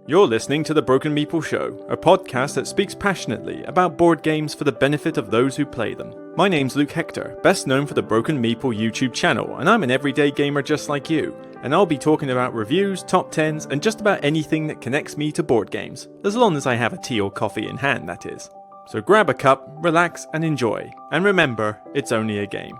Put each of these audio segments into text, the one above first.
You're listening to The Broken Meeple Show, a podcast that speaks passionately about board games for the benefit of those who play them. My name's Luke Hector, best known for the Broken Meeple YouTube channel, and I'm an everyday gamer just like you. And I'll be talking about reviews, top 10s, and just about anything that connects me to board games, as long as I have a tea or coffee in hand, that is. So grab a cup, relax, and enjoy. And remember, it's only a game.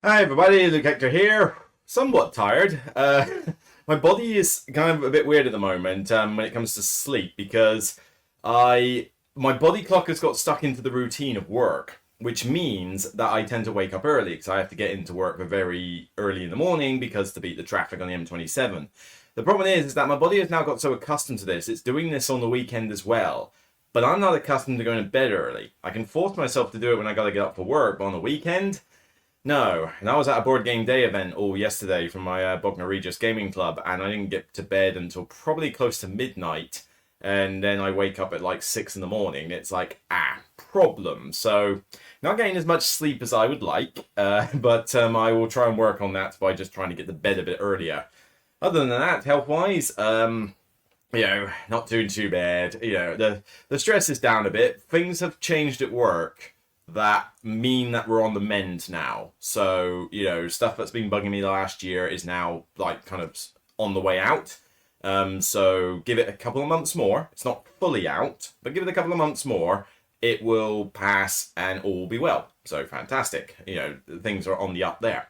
Hi everybody, Luke Hector here. Somewhat tired. My body is kind of a bit weird at the moment when it comes to sleep because my body clock has got stuck into the routine of work, which means that I tend to wake up early because I have to get into work very early in the morning because to beat the traffic on the M27. The problem is that my body has now got so accustomed to this, it's doing this on the weekend as well. But I'm not accustomed to going to bed early. I can force myself to do it when I gotta get up for work, but on the weekend, no. And I was at a board game day event all yesterday from my Bognor Regis gaming club, and I didn't get to bed until probably close to midnight, and then I wake up at like 6 in the morning. It's like, problem. So, not getting as much sleep as I would like, but I will try and work on that by just trying to get to bed a bit earlier. Other than that, health-wise, not doing too bad. The stress is down a bit. Things have changed at work that mean that we're on the mend now. So, stuff that's been bugging me the last year is now like kind of on the way out. So give it a couple of months more. It's not fully out, but give it a couple of months more. It will pass and all will be well. So fantastic. Things are on the up there.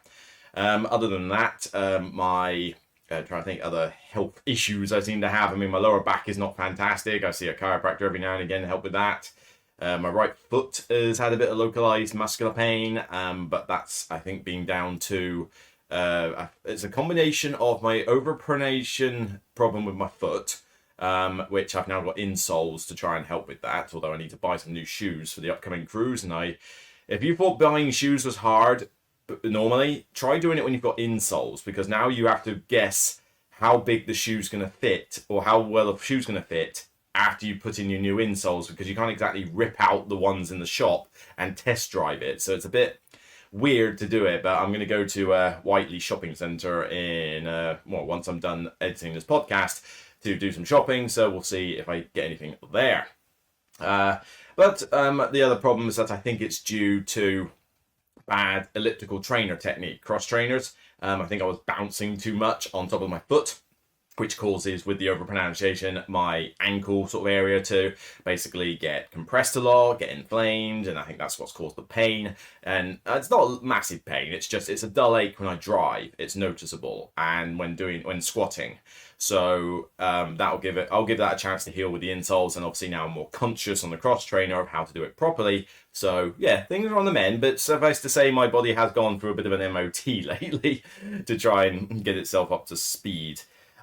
Other than that, trying to think other health issues I seem to have. I mean, my lower back is not fantastic. I see a chiropractor every now and again to help with that. My right foot has had a bit of localized muscular pain, but that's, I think, being down to, it's a combination of my overpronation problem with my foot, which I've now got insoles to try and help with that, although I need to buy some new shoes for the upcoming cruise. And if you thought buying shoes was hard, normally, try doing it when you've got insoles, because now you have to guess how big the shoe's going to fit, or how well the shoe's going to fit, after you put in your new insoles, because you can't exactly rip out the ones in the shop and test drive it. So it's a bit weird to do it, but I'm going to go to Whiteley Shopping Centre once I'm done editing this podcast to do some shopping. So we'll see if I get anything there. But the other problem is that I think it's due to bad elliptical trainer technique, cross trainers. I think I was bouncing too much on top of my foot, which causes, with the overpronunciation, my ankle sort of area to basically get compressed a lot, get inflamed, and I think that's what's caused the pain. And it's not a massive pain, it's a dull ache when I drive. It's noticeable, and when squatting. So I'll give that a chance to heal with the insoles, and obviously now I'm more conscious on the cross trainer of how to do it properly. So yeah, things are on the mend, but suffice to say, my body has gone through a bit of an MOT lately to try and get itself up to speed.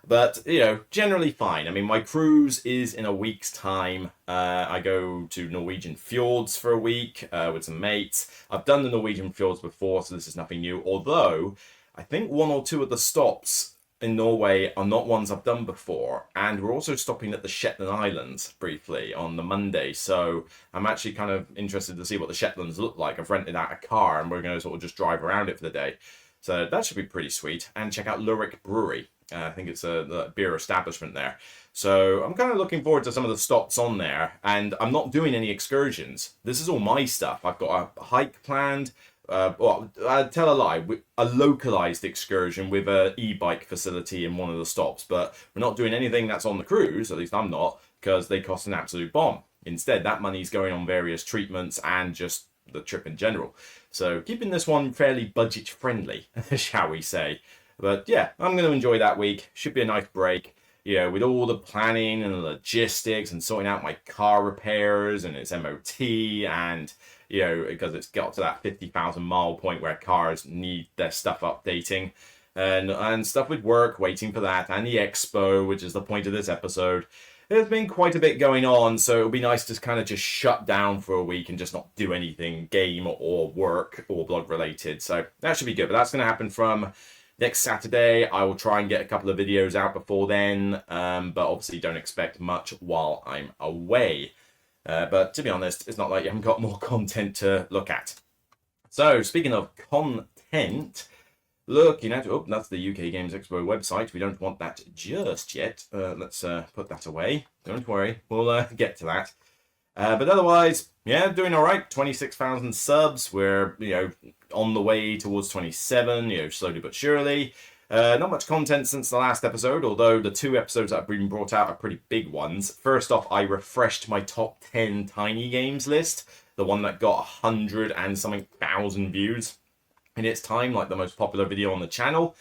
But, generally fine. I mean, my cruise is in a week's time. I go to Norwegian fjords for a week with some mates. I've done the Norwegian fjords before, so this is nothing new. Although, I think one or two of the stops in Norway are not ones I've done before. And we're also stopping at the Shetland Islands briefly on the Monday. So I'm actually kind of interested to see what the Shetlands look like. I've rented out a car and we're going to sort of just drive around it for the day. So that should be pretty sweet. And check out Lurik Brewery. I think it's a beer establishment there. So I'm kind of looking forward to some of the stops on there. And I'm not doing any excursions. This is all my stuff. I've got a hike planned. I tell a lie. A localized excursion with an e-bike facility in one of the stops. But we're not doing anything that's on the cruise. At least I'm not. Because they cost an absolute bomb. Instead, that money's going on various treatments and just the trip in general. So keeping this one fairly budget friendly, shall we say. But yeah, I'm going to enjoy that week. Should be a nice break. With all the planning and the logistics and sorting out my car repairs and its MOT and, because it's got to that 50,000 mile point where cars need their stuff updating and stuff with work, waiting for that, and the expo, which is the point of this episode. There's been quite a bit going on, so it'll be nice to kind of just shut down for a week and just not do anything game or work or blog related. So that should be good, but that's going to happen from next Saturday. I will try and get a couple of videos out before then, but obviously don't expect much while I'm away. But to be honest, it's not like you haven't got more content to look at. So, speaking of content, looking at, oh, that's the UK Games Expo website. We don't want that just yet. Let's put that away. Don't worry, we'll get to that. But otherwise, yeah, doing all right. 26,000 subs. We're, on the way towards 27, slowly but surely. Not much content since the last episode, although the 2 episodes that have been brought out are pretty big ones. First off, I refreshed my top 10 tiny games list, the one that got 100 and something thousand views in its time, like the most popular video on the channel.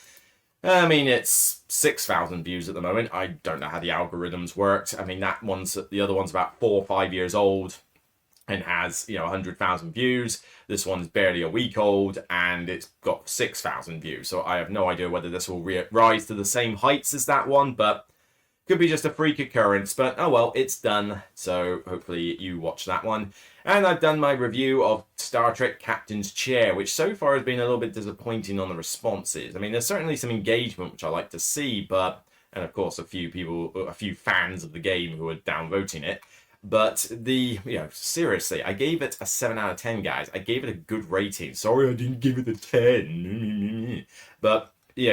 I mean, it's 6,000 views at the moment. I don't know how the algorithms worked. I mean, the other one's about 4 or 5 years old and has, 100,000 views. This one's barely a week old and it's got 6,000 views. So I have no idea whether this will rise to the same heights as that one, but could be just a freak occurrence. But oh well, it's done. So hopefully you watch that one. And I've done my review of Star Trek Captain's Chair, which so far has been a little bit disappointing on the responses. I mean, there's certainly some engagement, which I like to see, and of course a few fans of the game who are downvoting it. But seriously, I gave it a 7 out of 10, guys. I gave it a good rating. Sorry, I didn't give it a 10. But,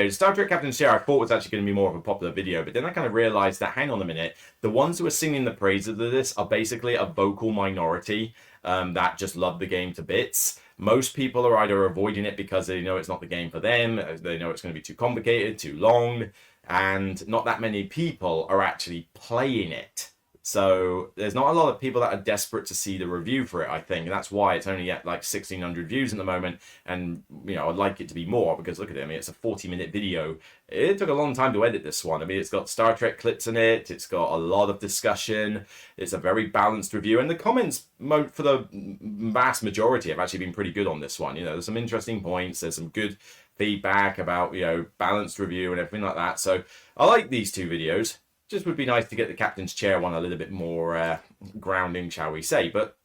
Star Trek Captain's Chair I thought was actually going to be more of a popular video. But then I kind of realized that, hang on a minute, the ones who are singing the praises of this are basically a vocal minority that just love the game to bits. Most people are either avoiding it because they know it's not the game for them. They know it's going to be too complicated, too long. And not that many people are actually playing it. So there's not a lot of people that are desperate to see the review for it, I think. And that's why it's only at like 1,600 views at the moment. And, I'd like it to be more because look at it. I mean, it's a 40-minute video. It took a long time to edit this one. I mean, it's got Star Trek clips in it. It's got a lot of discussion. It's a very balanced review. And the comments, for the vast majority, have actually been pretty good on this one. There's some interesting points. There's some good feedback about, balanced review and everything like that. So I like these 2 videos. Just would be nice to get the Captain's Chair one a little bit more grounding, shall we say. But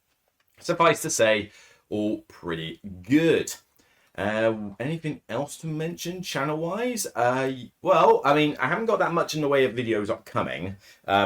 suffice to say, all pretty good. Anything else to mention channel-wise? Well, I mean, I haven't got that much in the way of videos upcoming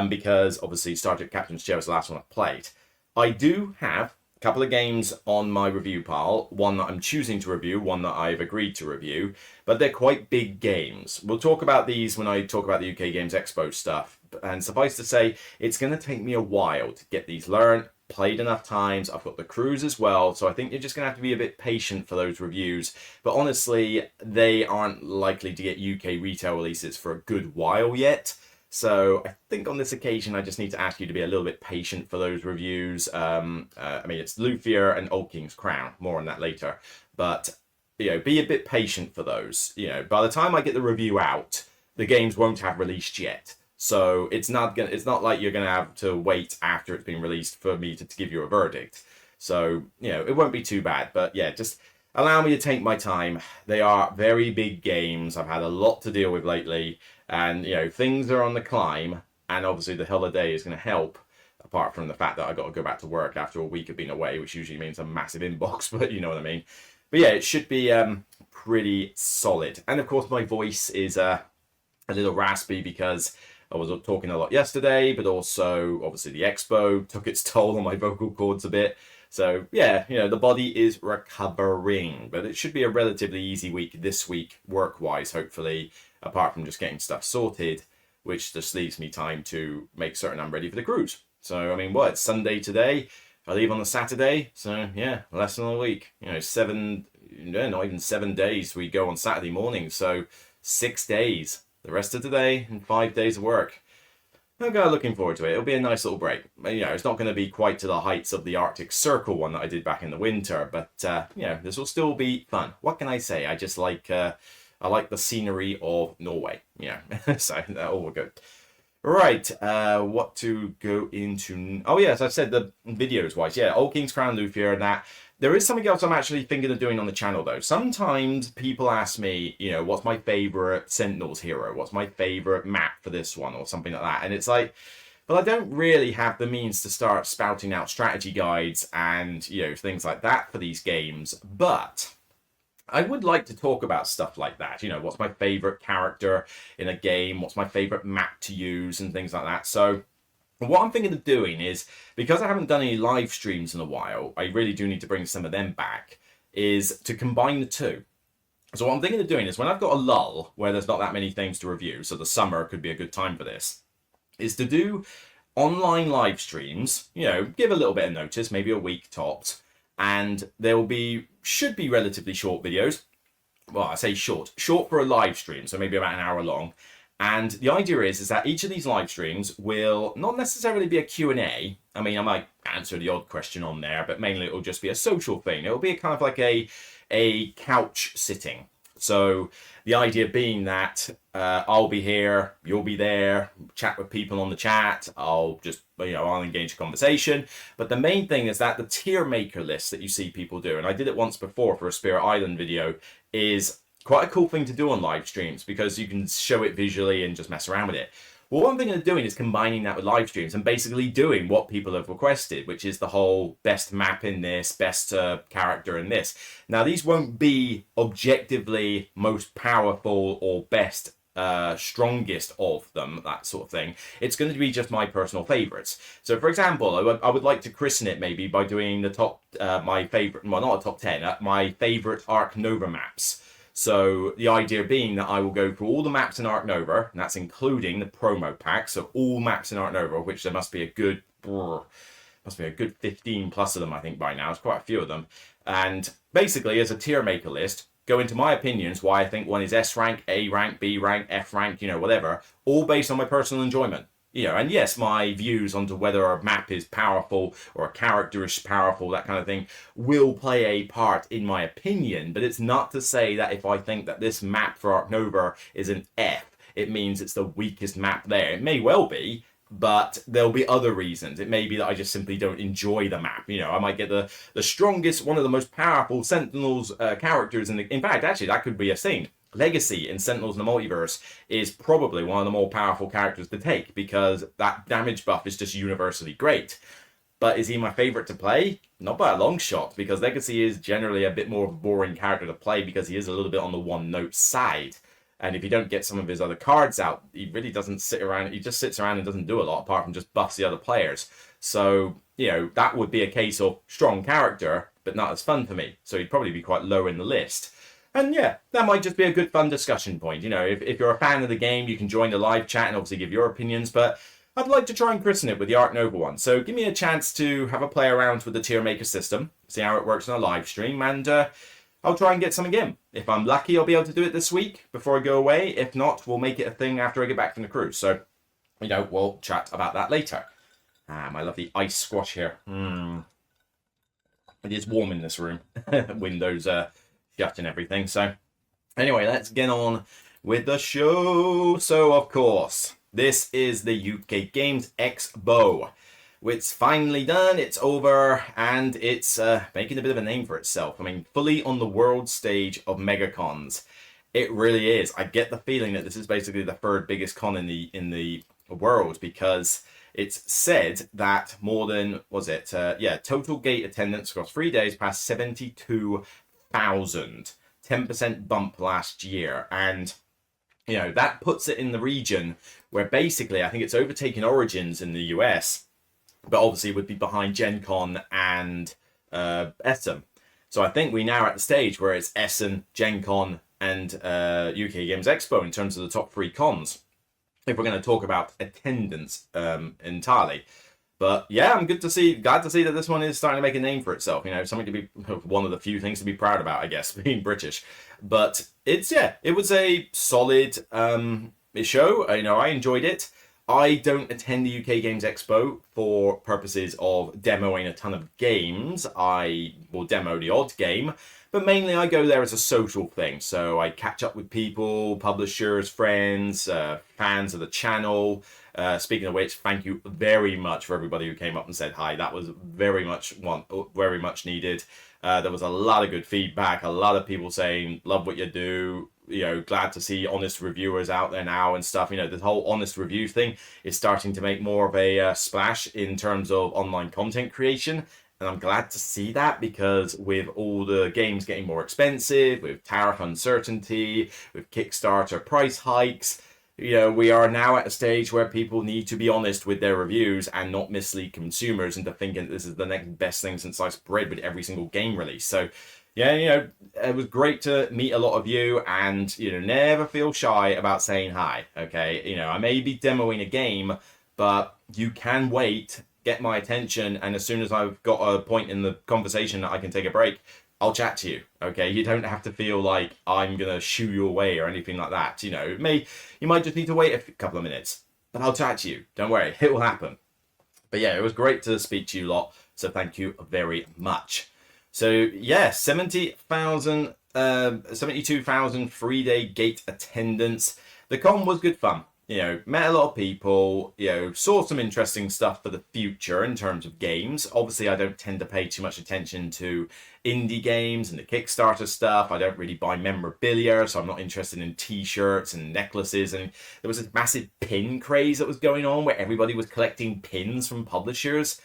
because obviously Star Trek Captain's Chair was the last one I played. I do have a couple of games on my review pile, one that I'm choosing to review, one that I've agreed to review, but they're quite big games. We'll talk about these when I talk about the UK Games Expo stuff, and suffice to say, it's going to take me a while to get these learned, played enough times. I've got the crews as well, so I think you're just going to have to be a bit patient for those reviews, but honestly, they aren't likely to get UK retail releases for a good while yet. So I think on this occasion, I just need to ask you to be a little bit patient for those reviews. I mean, it's Luthier and Old King's Crown. More on that later. But, be a bit patient for those. By the time I get the review out, the games won't have released yet. So it's not like you're going to have to wait after it's been released for me to give you a verdict. So, it won't be too bad. But yeah, just allow me to take my time. They are very big games. I've had a lot to deal with lately. And, things are on the climb, and obviously the holiday is going to help, apart from the fact that I got to go back to work after a week of being away, which usually means a massive inbox, but you know what I mean. But yeah, it should be pretty solid. And of course, my voice is a little raspy because I was talking a lot yesterday, but also, obviously, the expo took its toll on my vocal cords a bit. So, yeah, the body is recovering, but it should be a relatively easy week this week, work-wise, hopefully, apart from just getting stuff sorted, which just leaves me time to make certain I'm ready for the cruise. So, I mean, it's Sunday today. I leave on the Saturday, so, yeah, less than a week. Not even 7 days. We go on Saturday morning, so 6 days. The rest of today and 5 days of work. I'm kind of looking forward to it. It'll be a nice little break. It's not going to be quite to the heights of the Arctic Circle one that I did back in the winter, but, this will still be fun. What can I say? I just like... I like the scenery of Norway. So all good. Right, what to go into? Oh yes, I said the videos wise. Yeah, Old King's Crown, Luthier, and that. There is something else I'm actually thinking of doing on the channel though. Sometimes people ask me, what's my favorite Sentinels hero? What's my favorite map for this one, or something like that? And it's like, but I don't really have the means to start spouting out strategy guides and things like that for these games, but I would like to talk about stuff like that. What's my favorite character in a game? What's my favorite map to use and things like that. So What I'm thinking of doing is, because I haven't done any live streams in a while, I really do need to bring some of them back, is to combine the two. So what I'm thinking of doing is, when I've got a lull where there's not that many things to review, so the summer could be a good time for this, is to do online live streams, give a little bit of notice, maybe a week tops, and should be relatively short videos. Well, I say short for a live stream, so maybe about an hour long. And the idea is that each of these live streams will not necessarily be a Q&A. I mean, I might answer the odd question on there, but mainly it'll just be a social thing. It'll be kind of like a couch sitting. So the idea being that I'll be here, you'll be there, chat with people on the chat. I'll engage a conversation. But the main thing is that the tier maker list that you see people do, and I did it once before for a Spirit Island video, is quite a cool thing to do on live streams because you can show it visually and just mess around with it. Well, what I'm thinking of doing is combining that with live streams and basically doing what people have requested, which is the whole best map in this, best character in this. Now, these won't be objectively most powerful or best strongest of them, that sort of thing. It's going to be just my personal favorites. So, for example, I would like to christen it maybe by doing the top, my favorite, well, not a top 10, my favorite Ark Nova maps. So the idea being that I will go through all the maps in Ark Nova, and that's including the promo pack. So all maps in Ark Nova, which there must be a good 15 plus of them, I think, by now. It's quite a few of them. And basically, as a tier maker list, go into my opinions, why I think one is S rank, A rank, B rank, F rank, whatever, all based on my personal enjoyment. And yes, my views onto whether a map is powerful or a character is powerful, that kind of thing, will play a part in my opinion. But it's not to say that if I think that this map for Ark Nova is an F, it means it's the weakest map there. It may well be, but there'll be other reasons. It may be that I just simply don't enjoy the map. I might get the strongest, one of the most powerful Sentinels characters in fact, actually, that could be a thing. Legacy in Sentinels in the Multiverse is probably one of the more powerful characters to take because that damage buff is just universally great. But is he my favorite to play? Not by a long shot, because Legacy is generally a bit more of a boring character to play because he is a little bit on the one-note side. And if you don't get some of his other cards out, he really doesn't sit around. He just sits around and doesn't do a lot apart from just buffs the other players. So, that would be a case of strong character, but not as fun for me. So he'd probably be quite low in the list. And yeah, that might just be a good fun discussion point. If you're a fan of the game, you can join the live chat and obviously give your opinions. But I'd like to try and christen it with the Ark Nova one. So give me a chance to have a play around with the tier maker system, see how it works on a live stream, and I'll try and get something in. If I'm lucky, I'll be able to do it this week before I go away. If not, we'll make it a thing after I get back from the cruise. So, we'll chat about that later. My lovely ice squash here. It is warm in this room. Windows shut and everything. So, anyway, let's get on with the show. So, of course, this is the UK Games Expo. It's finally done, it's over, and it's making a bit of a name for itself. I mean, fully on the world stage of megacons. It really is. I get the feeling that this is basically the third biggest con in the world, because it's said that more than, total gate attendance across 3 days passed 72,000. 10% bump last year. And, that puts it in the region where basically I think it's overtaken Origins in the US, but obviously would be behind Gen Con and Essen. So I think we now are at the stage where it's Essen, Gen Con, and UK Games Expo in terms of the top three cons, if we're going to talk about attendance entirely. But yeah, I'm glad to see that this one is starting to make a name for itself. Something to be one of the few things to be proud about, I guess, being British. But it was a solid show. I enjoyed it. I don't attend the UK Games Expo for purposes of demoing a ton of games. I will demo the odd game, but mainly I go there as a social thing. So I catch up with people, publishers, friends, fans of the channel. Speaking of which, thank you very much for everybody who came up and said hi. That was very much needed. There was a lot of good feedback, a lot of people saying, love what you do. Glad to see honest reviewers out there now and stuff. This whole honest review thing is starting to make more of a splash in terms of online content creation. And I'm glad to see that, because with all the games getting more expensive, with tariff uncertainty, with Kickstarter price hikes, we are now at a stage where people need to be honest with their reviews and not mislead consumers into thinking this is the next best thing since sliced bread with every single game release. So, yeah, it was great to meet a lot of you, and, never feel shy about saying hi, okay? I may be demoing a game, but you can wait, get my attention, and as soon as I've got a point in the conversation that I can take a break, I'll chat to you, okay? You don't have to feel like I'm gonna shoo you away or anything like that. You might just need to wait a couple of minutes, but I'll chat to you. Don't worry, it will happen. But yeah, it was great to speak to you lot, so thank you very much. So yeah, 72,000 3-day gate attendance. The con was good fun. Met a lot of people, saw some interesting stuff for the future in terms of games. Obviously, I don't tend to pay too much attention to indie games and the Kickstarter stuff. I don't really buy memorabilia, so I'm not interested in t-shirts and necklaces. And there was this massive pin craze that was going on where everybody was collecting pins from publishers.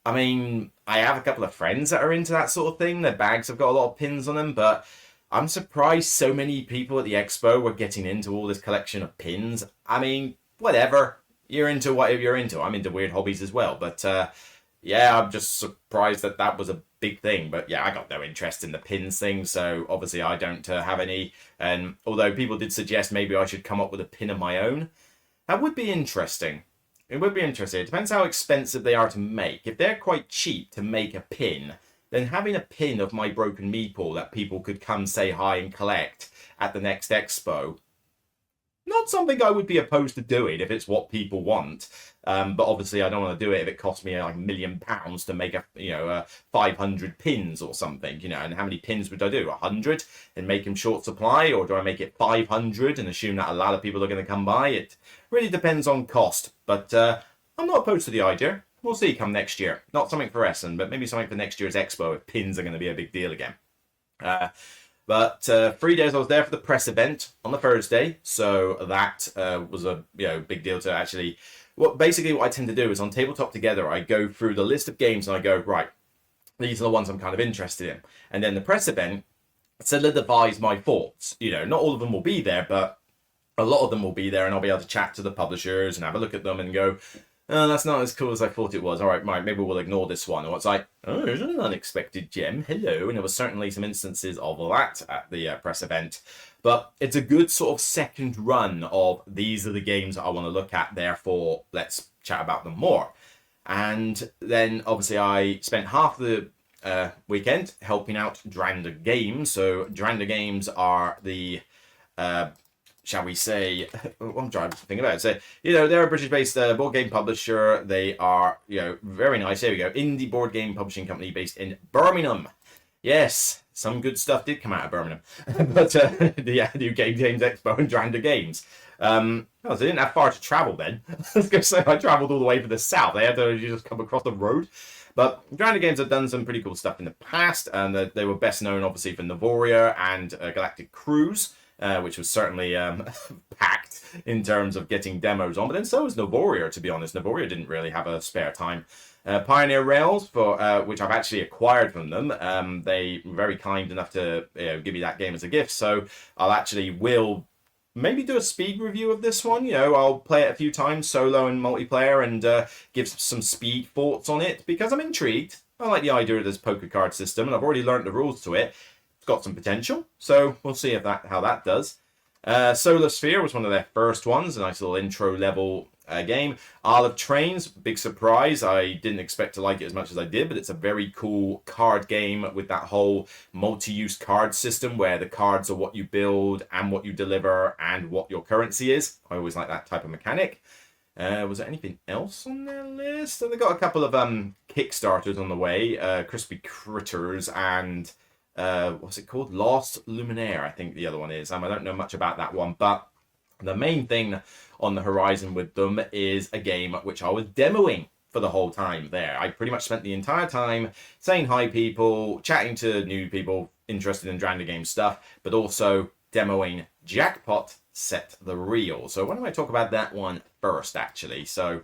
I mean, I have a couple of friends that are into that sort of thing. Their bags have got a lot of pins on them, but I'm surprised so many people at the expo were getting into all this collection of pins. I mean, whatever. You're into whatever you're into. I'm into weird hobbies as well. But yeah, I'm just surprised that was a big thing. But yeah, I got no interest in the pins thing. So obviously I don't have any. And although people did suggest maybe I should come up with a pin of my own, that would be interesting. It would be interesting. It depends how expensive they are to make. If they're quite cheap to make a pin, then having a pin of my broken Meeple that people could come say hi and collect at the next expo, not something I would be opposed to doing if it's what people want. But obviously I don't want to do it if it costs me like £1 million to make 500 pins or something, and how many pins would I do? 100 and make them short supply, or do I make it 500 and assume that a lot of people are going to come by? It really depends on cost, but I'm not opposed to the idea. We'll see come next year. Not something for Essen, but maybe something for next year's expo if pins are going to be a big deal again. But 3 days I was there for the press event on the Thursday, so that was a big deal to actually. Basically what I tend to do is on Tabletop Together, I go through the list of games and I go, right, these are the ones I'm kind of interested in. And then the press event solidifies my thoughts. Not all of them will be there, but a lot of them will be there, and I'll be able to chat to the publishers and have a look at them and go, oh, that's not as cool as I thought it was. All right, maybe we'll ignore this one. Or it's like, oh, there's an unexpected gem. Hello. And there was certainly some instances of that at the press event. But it's a good sort of second run of these are the games that I want to look at. Therefore, let's chat about them more. And then, obviously, I spent half the weekend helping out Dranda Games. So Dranda Games are the... shall we say, I'm trying to think about it. So, they're a British-based board game publisher. They are, very nice. There we go. Indie board game publishing company based in Birmingham. Yes, some good stuff did come out of Birmingham. But, the new Games Expo and Dranda Games. They didn't have far to travel then. I was going to say, I travelled all the way to the south. They had to just come across the road. But Dranda Games have done some pretty cool stuff in the past. And they were best known, obviously, for Novoria and Galactic Cruise. Which was certainly packed in terms of getting demos on. But then so was Novoria, to be honest. Novoria didn't really have a spare time. Pioneer Rails, for which I've actually acquired from them. They were very kind enough to give me that game as a gift. So will maybe do a speed review of this one. I'll play it a few times, solo and multiplayer, and give some speed thoughts on it, because I'm intrigued. I like the idea of this poker card system, and I've already learned the rules to it. Got some potential, so we'll see how that does. Solar Sphere was one of their first ones, a nice little intro level game. Isle of Trains, big surprise. I didn't expect to like it as much as I did, but it's a very cool card game with that whole multi-use card system where the cards are what you build and what you deliver and what your currency is. I always like that type of mechanic. Was there anything else on their list? So they got a couple of Kickstarters on the way, Crispy Critters and what's it called? Lost Luminaire, I think the other one is. I don't know much about that one, but the main thing on the horizon with them is a game which I was demoing for the whole time there. I pretty much spent the entire time saying hi people, chatting to new people interested in Dranda Game stuff, but also demoing Jackpot Set the Reel. So why don't I talk about that one first, actually? So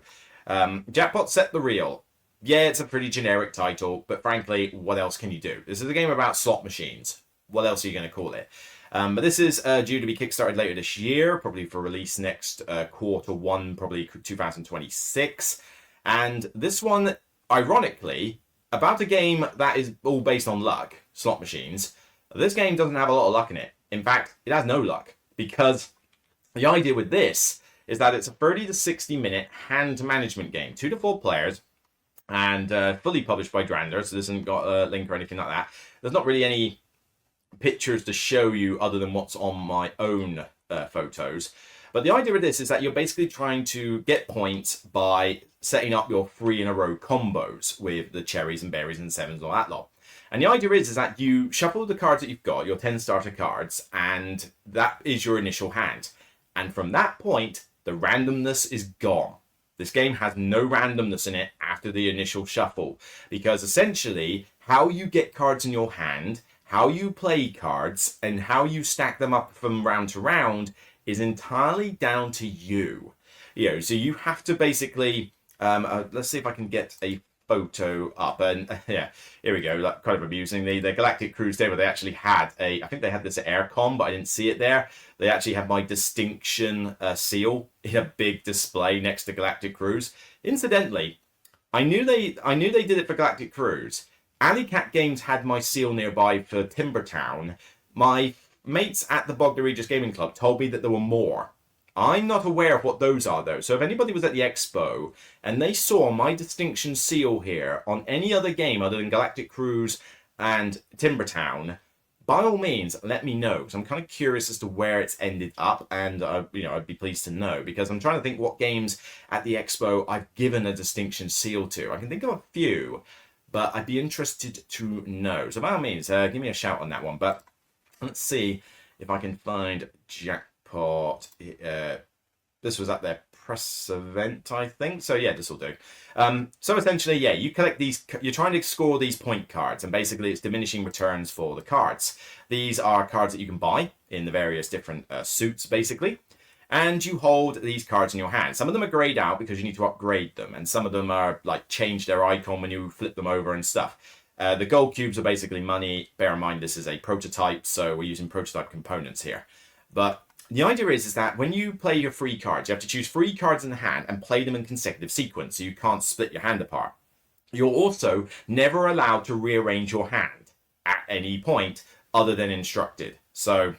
Jackpot Set the Reel. Yeah, it's a pretty generic title, but frankly, what else can you do? This is a game about slot machines. What else are you going to call it? But this is due to be kickstarted later this year, probably for release next Q1, probably 2026. And this one, ironically, about a game that is all based on luck, slot machines, this game doesn't have a lot of luck in it. In fact, it has no luck, because the idea with this is that it's a 30 to 60 minute hand management game, 2 to 4 players, and fully published by Drander, so this hasn't got a link or anything like that. There's not really any pictures to show you other than what's on my own photos. But the idea of this is that you're basically trying to get points by setting up your 3 in a row combos with the cherries and berries and sevens and all that lot. And the idea is that you shuffle the cards that you've got, your 10 starter cards, and that is your initial hand. And from that point, the randomness is gone. This game has no randomness in it after the initial shuffle, because essentially how you get cards in your hand, how you play cards, and how you stack them up from round to round is entirely down to you. So you have to basically, let's see if I can get a photo up, and yeah, here we go. Like, kind of amusing, the Galactic Cruise there, where they actually had I think they had this at Aircon, but I didn't see it there. They actually had my distinction seal in a big display next to Galactic Cruise. Incidentally, I knew they did it for Galactic Cruise. Alley Cat Games had my seal nearby for Timbertown. My mates at the Bognor Regis Gaming Club told me that there were more. I'm not aware of what those are, though. So if anybody was at the expo and they saw my distinction seal here on any other game other than Galactic Cruise and Timbertown, by all means, let me know. Because I'm kind of curious as to where it's ended up, and I'd be pleased to know, because I'm trying to think what games at the expo I've given a distinction seal to. I can think of a few, but I'd be interested to know. So by all means, give me a shout on that one. But let's see if I can find Jackpot. This was at their press event, I think. So yeah, this will do. So essentially, yeah, you collect these. You're trying to score these point cards, and basically it's diminishing returns for the cards. These are cards that you can buy in the various different suits, basically. And you hold these cards in your hand. Some of them are grayed out because you need to upgrade them, and some of them are like change their icon when you flip them over and stuff. The gold cubes are basically money. Bear in mind this is a prototype, so we're using prototype components here. But the idea is that when you play your free cards, you have to choose 3 cards in the hand and play them in consecutive sequence, so you can't split your hand apart. You're also never allowed to rearrange your hand at any point other than instructed. So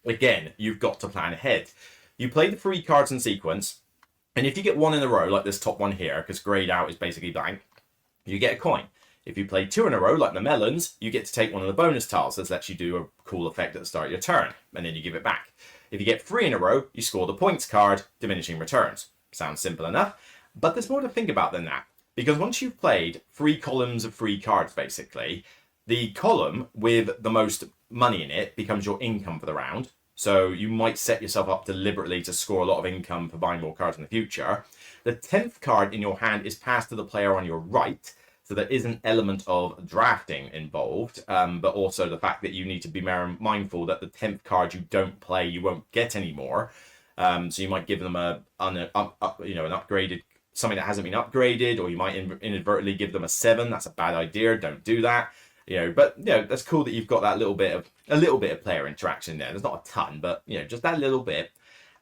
again, you've got to plan ahead. You play the 3 cards in sequence, and if you get 1 in a row, like this top one here, because grayed out is basically blank, you get a coin. If you play 2 in a row, like the melons, you get to take one of the bonus tiles. This lets you do a cool effect at the start of your turn, and then you give it back. If you get 3 in a row, you score the points card, diminishing returns. Sounds simple enough, but there's more to think about than that. Because once you've played 3 columns of 3 cards, basically, the column with the most money in it becomes your income for the round. So you might set yourself up deliberately to score a lot of income for buying more cards in the future. The 10th card in your hand is passed to the player on your right. So there is an element of drafting involved, but also the fact that you need to be mindful that the 10th card you don't play, you won't get anymore. So you might give them an upgraded, something that hasn't been upgraded, or you might inadvertently give them a 7. That's a bad idea. Don't do that. But that's cool that you've got that little bit of player interaction there. There's not a ton, but just that little bit.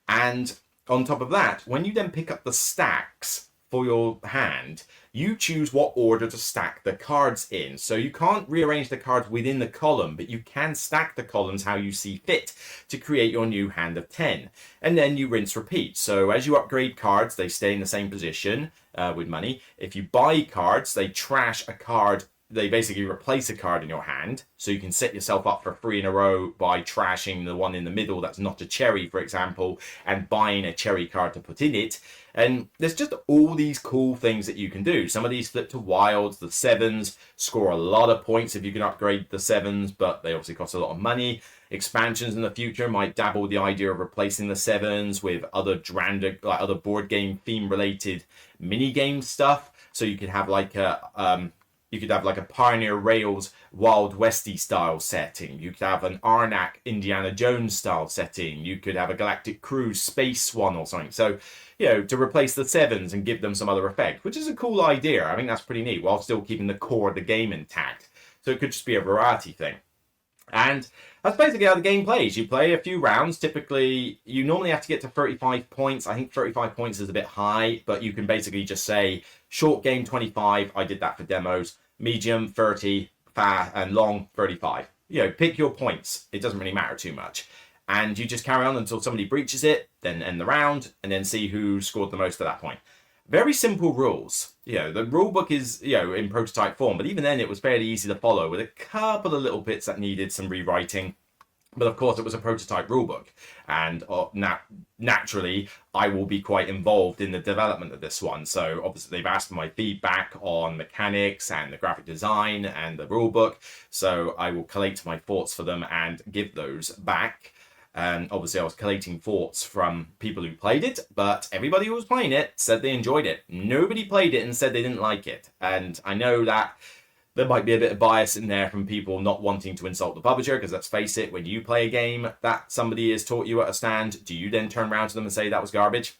And on top of that, when you then pick up the stacks for your hand, you choose what order to stack the cards in. So you can't rearrange the cards within the column, but you can stack the columns how you see fit to create your new hand of 10. And then you rinse repeat. So as you upgrade cards, they stay in the same position with money. If you buy cards, they trash a card. They basically replace a card in your hand, so you can set yourself up for 3 in a row by trashing the one in the middle that's not a cherry, for example, and buying a cherry card to put in it. And there's just all these cool things that you can do. Some of these flip to wilds. The 7s score a lot of points if you can upgrade the 7s, but they obviously cost a lot of money. Expansions in the future might dabble with the idea of replacing the 7s with other other board game theme related mini game stuff. So you could have like a Pioneer Rails Wild Westy style setting. You could have an Arnak Indiana Jones style setting. You could have a Galactic Cruise Space one or something. So, to replace the 7s and give them some other effect, which is a cool idea. I think that's pretty neat, while still keeping the core of the game intact. So it could just be a variety thing. And that's basically how the game plays. You play a few rounds. Typically, you normally have to get to 35 points. I think 35 points is a bit high, but you can basically just say short game 25. I did that for demos. Medium 30, fast, and long 35. Pick your points. It doesn't really matter too much. And you just carry on until somebody breaches it, then end the round, and then see who scored the most at that point. Very simple rules. The rule book is, in prototype form, but even then it was fairly easy to follow with a couple of little bits that needed some rewriting. But of course, it was a prototype rulebook, and naturally, I will be quite involved in the development of this one. So obviously, they've asked for my feedback on mechanics and the graphic design and the rulebook. So I will collate my thoughts for them and give those back. And obviously, I was collating thoughts from people who played it, but everybody who was playing it said they enjoyed it. Nobody played it and said they didn't like it. And I know that there might be a bit of bias in there from people not wanting to insult the publisher, because let's face it, when you play a game that somebody has taught you at a stand, do you then turn around to them and say that was garbage?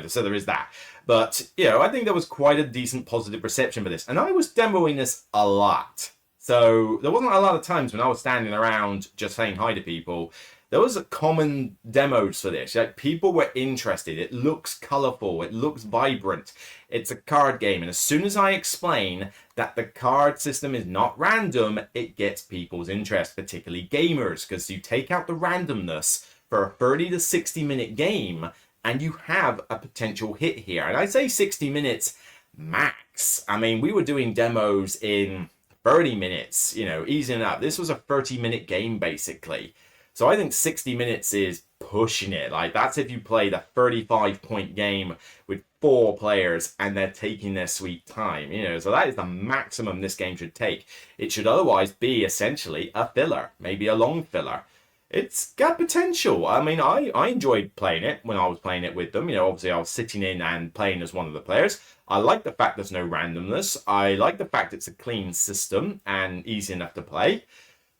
So there is that. But, I think there was quite a decent positive reception for this. And I was demoing this a lot. So there wasn't a lot of times when I was standing around just saying hi to people. There was a common demos for this. People were interested. It looks colorful. It looks vibrant. It's a card game. And as soon as I explain that the card system is not random, it gets people's interest, particularly gamers, because you take out the randomness for a 30 to 60 minute game and you have a potential hit here. And I say 60 minutes max. I mean, we were doing demos in 30 minutes, easy enough. This was a 30-minute game, basically. So I think 60 minutes is pushing it. That's if you play the 35-point game with 4 players and they're taking their sweet time. So that is the maximum this game should take. It should otherwise be essentially a filler, maybe a long filler. It's got potential. I mean, I enjoyed playing it when I was playing it with them. Obviously I was sitting in and playing as one of the players. I like the fact there's no randomness. I like the fact it's a clean system and easy enough to play.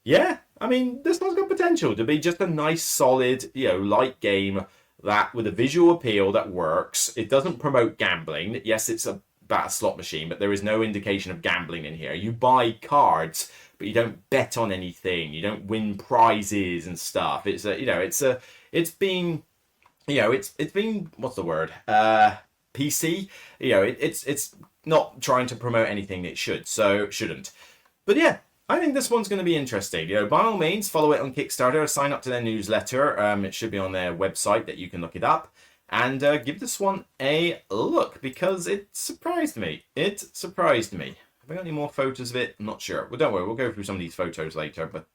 Yeah, I mean, this one's got potential to be just a nice, solid, light game that with a visual appeal that works. It doesn't promote gambling. Yes, it's about a slot machine, but there is no indication of gambling in here. You buy cards, but you don't bet on anything. You don't win prizes and stuff. It's been what's the word? PC. It's not trying to promote anything it shouldn't. But yeah. I think this one's going to be interesting. By all means, follow it on Kickstarter, sign up to their newsletter. It should be on their website that you can look it up. And give this one a look, because it surprised me. Have I got any more photos of it? I'm not sure. Well, don't worry, we'll go through some of these photos later. But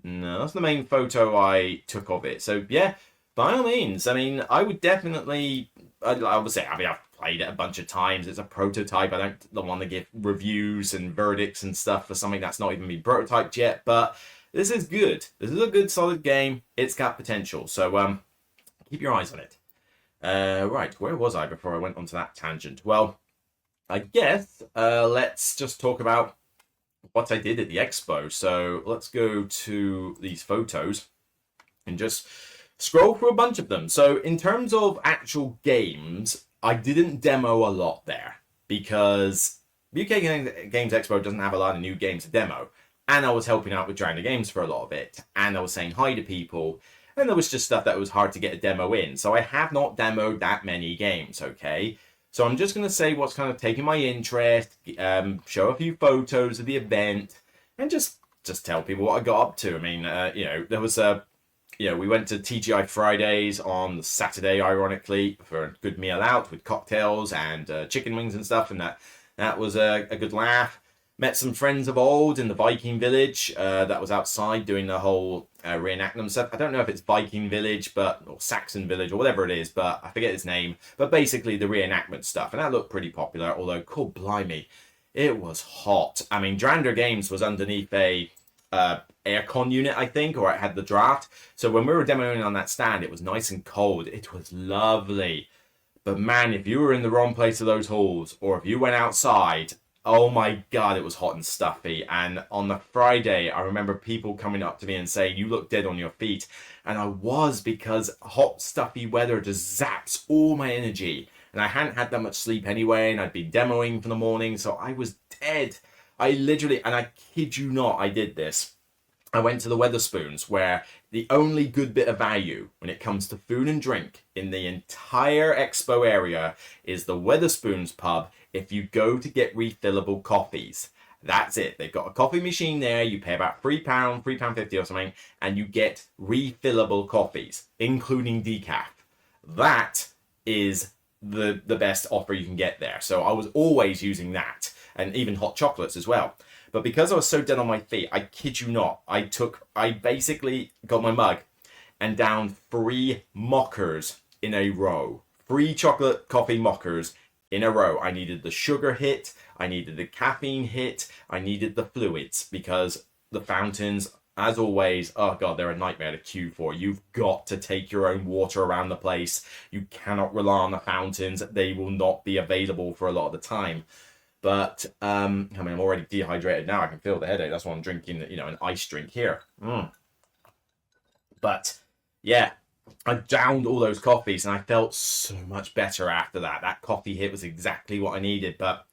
no, that's the main photo I took of it. So yeah, by all means. I mean, I would definitely... I would say, I've played it a bunch of times. It's a prototype. I don't want to give reviews and verdicts and stuff for something that's not even been prototyped yet, but this is good. This is a good, solid game. It's got potential, so keep your eyes on it. Right, where was I before I went onto that tangent? Well, I guess let's just talk about what I did at the expo. So let's go to these photos and just scroll through a bunch of them. So in terms of actual games, I didn't demo a lot there because UK Games Expo doesn't have a lot of new games to demo. And I was helping out with Drowned Games for a lot of it. And I was saying hi to people. And there was just stuff that was hard to get a demo in. So I have not demoed that many games, okay? So I'm just going to say what's kind of taking my interest, show a few photos of the event, and just tell people what I got up to. I mean, there was a... we went to TGI Fridays on Saturday, ironically, for a good meal out with cocktails and chicken wings and stuff, and that was a good laugh. Met some friends of old in the Viking Village that was outside doing the whole reenactment stuff. I don't know if it's Viking Village, or Saxon Village, or whatever it is, but I forget its name. But basically the reenactment stuff, and that looked pretty popular, although, God blimey, it was hot. I mean, Drander Games was underneath a... aircon unit, I think, or it had the draft. So when we were demoing on that stand, it was nice and cold. It was lovely. But man, if you were in the wrong place of those halls, or if you went outside, oh my God, it was hot and stuffy. And on the Friday, I remember people coming up to me and saying, you look dead on your feet. And I was, because hot, stuffy weather just zaps all my energy. And I hadn't had that much sleep anyway, and I'd been demoing for the morning, so I was dead. I literally, and I kid you not, I did this. I went to the Wetherspoons, where the only good bit of value when it comes to food and drink in the entire expo area is the Wetherspoons pub if you go to get refillable coffees. That's it. They've got a coffee machine there. You pay about £3, £3.50 or something, and you get refillable coffees, including decaf. That is the best offer you can get there. So I was always using that, and even hot chocolates as well. But because I was so dead on my feet, I kid you not, I basically got my mug and downed 3 mockers in a row. 3 chocolate coffee mockers in a row. I needed the sugar hit, I needed the caffeine hit, I needed the fluids, because the fountains, as always, oh god, they're a nightmare to queue for. You've got to take your own water around the place. You cannot rely on the fountains. They will not be available for a lot of the time. But, I mean, I'm already dehydrated now. I can feel the headache. That's why I'm drinking, an ice drink here. But, yeah, I downed all those coffees and I felt so much better after that. That coffee hit was exactly what I needed. But,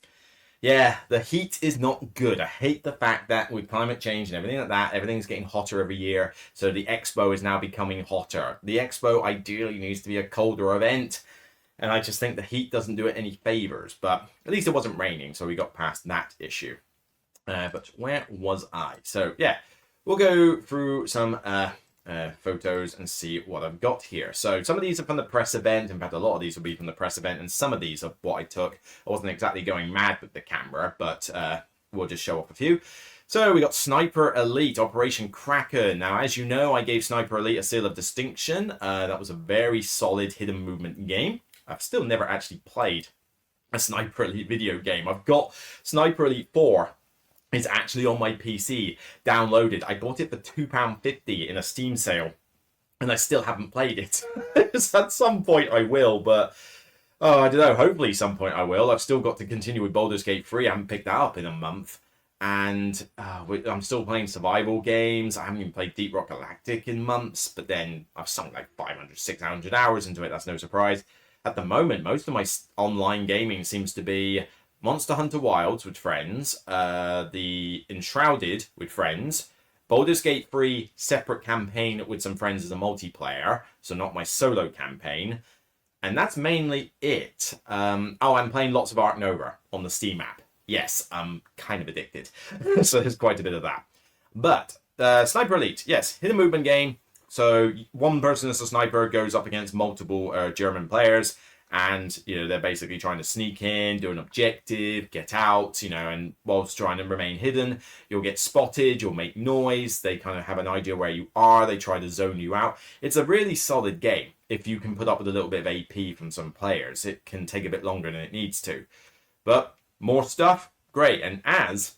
yeah, the heat is not good. I hate the fact that with climate change and everything like that, everything's getting hotter every year. So the expo is now becoming hotter. The expo ideally needs to be a colder event. And I just think the heat doesn't do it any favors. But at least it wasn't raining, so we got past that issue. But where was I? So, yeah, we'll go through some photos and see what I've got here. So some of these are from the press event. In fact, a lot of these will be from the press event. And some of these are what I took. I wasn't exactly going mad with the camera, but we'll just show off a few. So we got Sniper Elite, Operation Kraken. Now, as you know, I gave Sniper Elite a seal of distinction. That was a very solid hidden movement game. I've still never actually played a Sniper Elite video game. I've got Sniper Elite 4. It's actually on my PC, downloaded. I bought it for £2.50 in a Steam sale, and I still haven't played it. So at some point I will, but I don't know. Hopefully some point I will. I've still got to continue with Baldur's Gate 3. I haven't picked that up in a month. And I'm still playing survival games. I haven't even played Deep Rock Galactic in months, but then I've sunk like 500, 600 hours into it. That's no surprise. At the moment, most of my online gaming seems to be Monster Hunter Wilds with friends, the Enshrouded with friends, Baldur's Gate 3 separate campaign with some friends as a multiplayer, so not my solo campaign, and that's mainly it. I'm playing lots of Ark Nova on the Steam app. Yes, I'm kind of addicted, so there's quite a bit of that. But Sniper Elite, yes, hidden movement game. So one person as a sniper goes up against multiple German players, and they're basically trying to sneak in, do an objective, get out, and whilst trying to remain hidden, you'll get spotted, you'll make noise, they kind of have an idea where you are, they try to zone you out. It's a really solid game if you can put up with a little bit of AP from some players. It can take a bit longer than it needs to, but more stuff, great. And as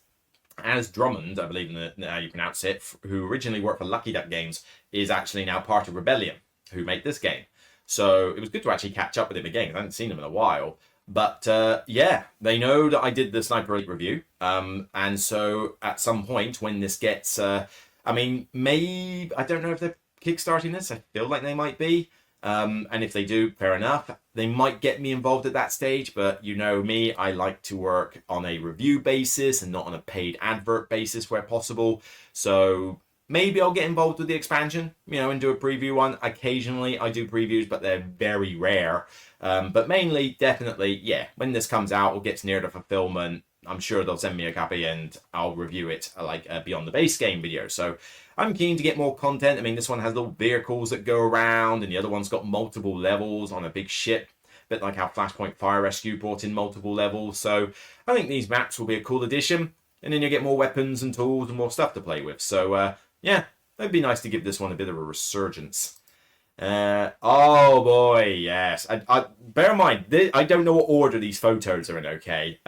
Drummond, I believe how you pronounce it, who originally worked for Lucky Duck Games, is actually now part of Rebellion, who made this game. So it was good to actually catch up with him again, because I hadn't seen him in a while. But yeah, they know that I did the Sniper Elite review. And so at some point when this gets, I don't know if they're kickstarting this. I feel like they might be. And if they do, fair enough. They might get me involved at that stage, but you know me, I like to work on a review basis and not on a paid advert basis where possible. So maybe I'll get involved with the expansion, and do a preview one. Occasionally I do previews, but they're very rare. But mainly, definitely, yeah, when this comes out or gets near to fulfillment, I'm sure they'll send me a copy and I'll review it like Beyond the Base Game video. So I'm keen to get more content. I mean, this one has little vehicles that go around, and the other one's got multiple levels on a big ship. A bit like how Flashpoint Fire Rescue brought in multiple levels. So I think these maps will be a cool addition. And then you get more weapons and tools and more stuff to play with. So yeah, it'd be nice to give this one a bit of a resurgence. Oh boy, yes. I bear in mind, I don't know what order these photos are in, okay?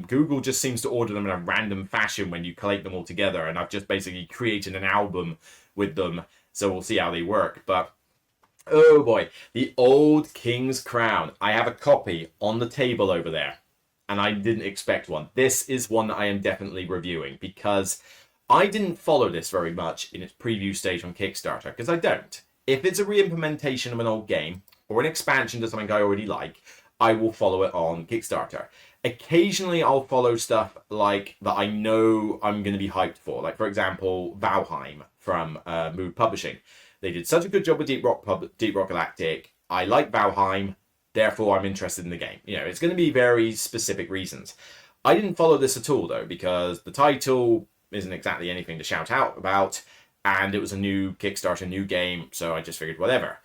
Google just seems to order them in a random fashion when you collate them all together, and I've just basically created an album with them, so we'll see how they work. But oh boy, the old King's Crown. I have a copy on the table over there, and I didn't expect one. This is one that I am definitely reviewing, because I didn't follow this very much in its preview stage on Kickstarter, because I don't. If it's a re-implementation of an old game or an expansion to something I already like, I will follow it on Kickstarter. Occasionally, I'll follow stuff like that I know I'm going to be hyped for. Like, for example, Valheim from Mood Publishing. They did such a good job with Deep Rock Galactic. I like Valheim, therefore I'm interested in the game. You know, it's going to be very specific reasons. I didn't follow this at all, though, because the title isn't exactly anything to shout out about, and it was a new Kickstarter, new game, so I just figured whatever.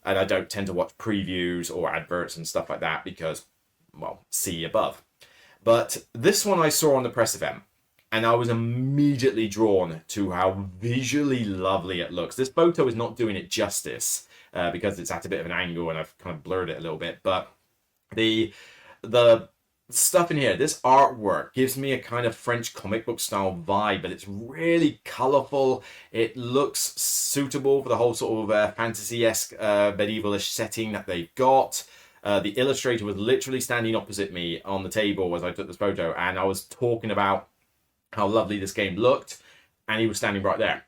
And I don't tend to watch previews or adverts and stuff like that because, well, see above. But this one I saw on the press event, and I was immediately drawn to how visually lovely it looks. This photo is not doing it justice because it's at a bit of an angle and I've kind of blurred it a little bit. But the stuff in here, this artwork gives me a kind of French comic book style vibe, but it's really colorful. It looks suitable for the whole sort of fantasy-esque medievalish setting that they've got. The illustrator was literally standing opposite me on the table as I took this photo, and I was talking about how lovely this game looked, and he was standing right there.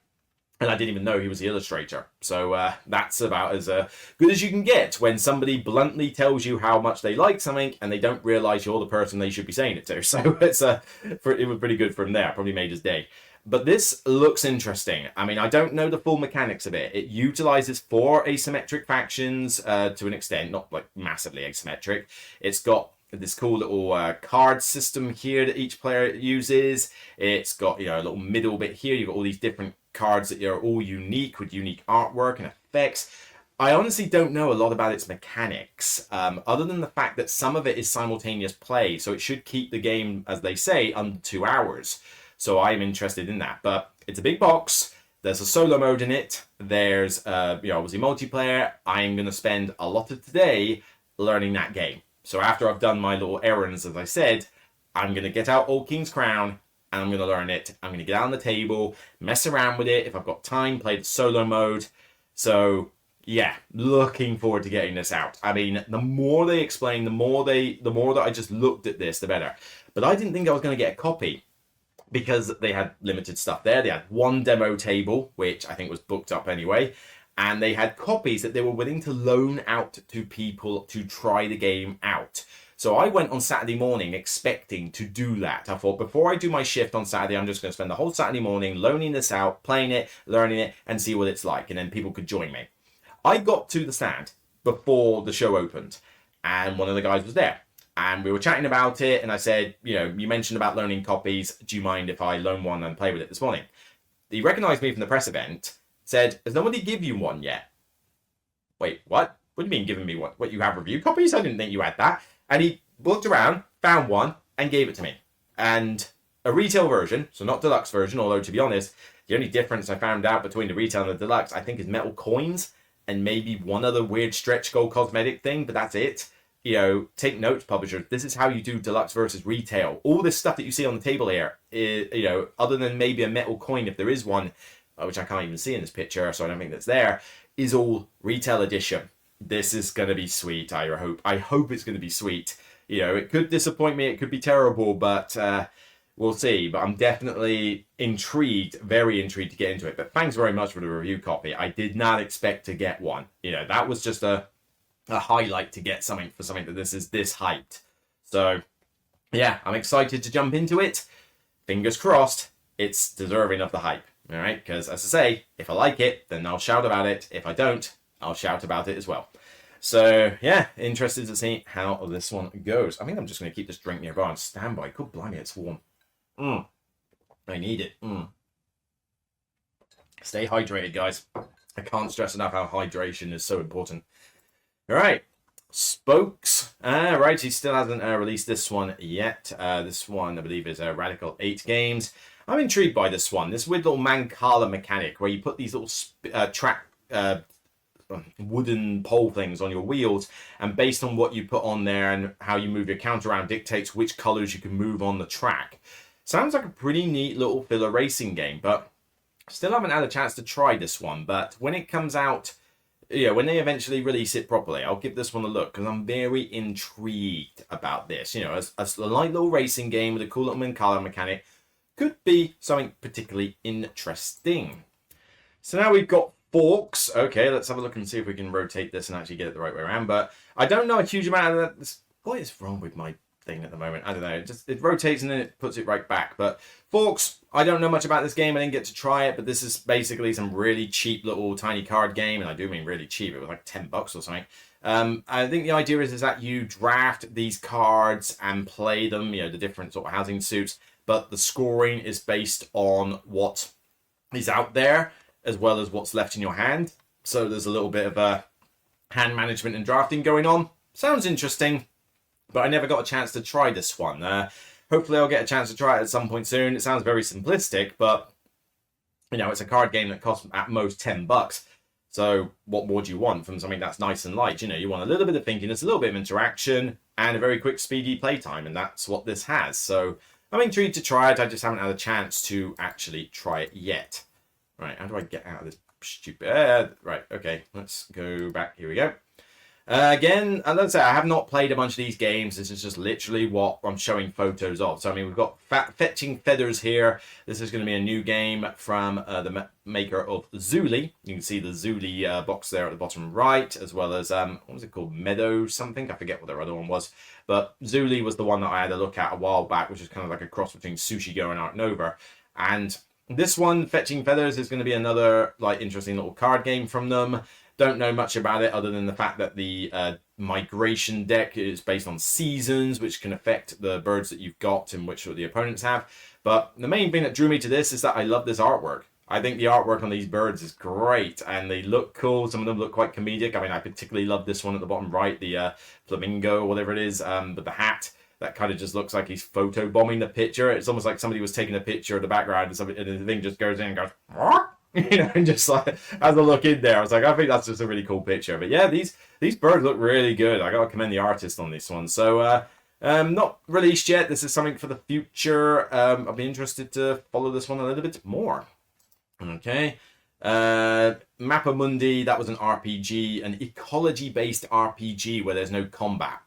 And I didn't even know he was the illustrator. So that's about as good as you can get when somebody bluntly tells you how much they like something and they don't realize you're the person they should be saying it to. So it was pretty good from there. Probably made his day. But this looks interesting. I mean, I don't know the full mechanics of it. It utilizes 4 asymmetric factions to an extent, not like massively asymmetric. It's got this cool little card system here that each player uses. It's got, you know, a little middle bit here. You've got all these different cards that are all unique with unique artwork and effects. I honestly don't know a lot about its mechanics, other than the fact that some of it is simultaneous play, so it should keep the game, as they say, under 2 hours. So I'm interested in that. But it's a big box. There's a solo mode in it. There's, obviously multiplayer. I'm going to spend a lot of today learning that game. So after I've done my little errands, as I said, I'm going to get out Old King's Crown and I'm going to learn it. I'm going to get out on the table, mess around with it. If I've got time, play the solo mode. So yeah, looking forward to getting this out. I mean, the more they explain, the more that I just looked at this, the better. But I didn't think I was going to get a copy because they had limited stuff there. They had 1 demo table, which I think was booked up anyway. And they had copies that they were willing to loan out to people to try the game out. So I went on Saturday morning expecting to do that. I thought, before I do my shift on Saturday, I'm just going to spend the whole Saturday morning loaning this out, playing it, learning it, and see what it's like. And then people could join me. I got to the stand before the show opened, and one of the guys was there. And we were chatting about it, and I said, you know, you mentioned about loaning copies. Do you mind if I loan one and play with it this morning? He recognized me from the press event, said, has nobody give you one yet? Wait, what? What do you mean giving me one? What, you have review copies? I didn't think you had that. And he looked around, found one, and gave it to me. And a retail version, so not deluxe version, although to be honest, the only difference I found out between the retail and the deluxe, I think, is metal coins and maybe one other weird stretch goal cosmetic thing, but that's it. You know, take notes, publishers. This is how you do deluxe versus retail. All this stuff that you see on the table here, is, you know, other than maybe a metal coin, if there is one, which I can't even see in this picture, so I don't think that's there, is all retail edition. This is going to be sweet, I hope. I hope it's going to be sweet. You know, it could disappoint me, it could be terrible, but we'll see. But I'm definitely intrigued, very intrigued to get into it. But thanks very much for the review copy. I did not expect to get one. You know, that was just a highlight to get something for something that this is this hyped. So, yeah, I'm excited to jump into it. Fingers crossed, it's deserving of the hype. All right, because as I say, if I like it, then I'll shout about it. If I don't, I'll shout about it as well. So, yeah, interested to see how this one goes. I think I'm just going to keep this drink nearby on standby. Good blimey, it's warm. I need it. Stay hydrated, guys. I can't stress enough how hydration is so important. All right, Spokes. Right, he still hasn't released this one yet. This one, I believe, is Radical 8 Games. I'm intrigued by this one. This weird little Mancala mechanic where you put these little track wooden pole things on your wheels, and based on what you put on there and how you move your counter around dictates which colors you can move on the track. Sounds like a pretty neat little filler racing game, but still haven't had a chance to try this one. But when it comes out, yeah, when they eventually release it properly, I'll give this one a look because I'm very intrigued about this. You know, as a light little racing game with a cool little Mancala mechanic could be something particularly interesting. So now we've got Forks. Okay, let's have a look and see if we can rotate this and actually get it the right way around. But I don't know a huge amount of that. What is wrong with my thing at the moment. I don't know. It rotates and then it puts it right back. But Forks, I don't know much about this game. I didn't get to try it, but this is basically some really cheap little tiny card game, and I do mean really cheap. It was like $10 or something. I think the idea is that you draft these cards and play them, the different sort of housing suits, but the scoring is based on what is out there as well as what's left in your hand. So there's a little bit of a hand management and drafting going on. Sounds interesting, but I never got a chance to try this one. Hopefully I'll get a chance to try it at some point soon. It sounds very simplistic, but it's a card game that costs at most $10. So what more do you want from something that's nice and light? You want a little bit of thinkiness, a little bit of interaction, and a very quick, speedy playtime, and that's what this has. So I'm intrigued to try it. I just haven't had a chance to actually try it yet. Right, how do I get out of this stupid... right, okay, let's go back. Here we go. Again, let's say I have not played a bunch of these games. This is just literally what I'm showing photos of. So, we've got Fetching Feathers here. This is going to be a new game from the maker of Zuli. You can see the Zuli box there at the bottom right, as well as, what was it called? Meadow something? I forget what their other one was. But Zuli was the one that I had a look at a while back, which is kind of like a cross between Sushi Go and Art Nova. And this one, Fetching Feathers, is going to be another interesting little card game from them. Don't know much about it other than the fact that the migration deck is based on seasons, which can affect the birds that you've got and which the opponents have. But the main thing that drew me to this is that I love this artwork. I think the artwork on these birds is great, and they look cool. Some of them look quite comedic. I particularly love this one at the bottom right, the flamingo or whatever it is, but the hat. That kind of just looks like he's photobombing the picture. It's almost like somebody was taking a picture of the background and the thing just goes in and goes... and just like as I look in there, I was like, I think that's just a really cool picture. But yeah, these birds look really good. I gotta commend the artist on this one. So not released yet. This is something for the future. I'll be interested to follow this one a little bit more. Okay. Mappa Mundi, that was an RPG, an ecology-based RPG where there's no combat.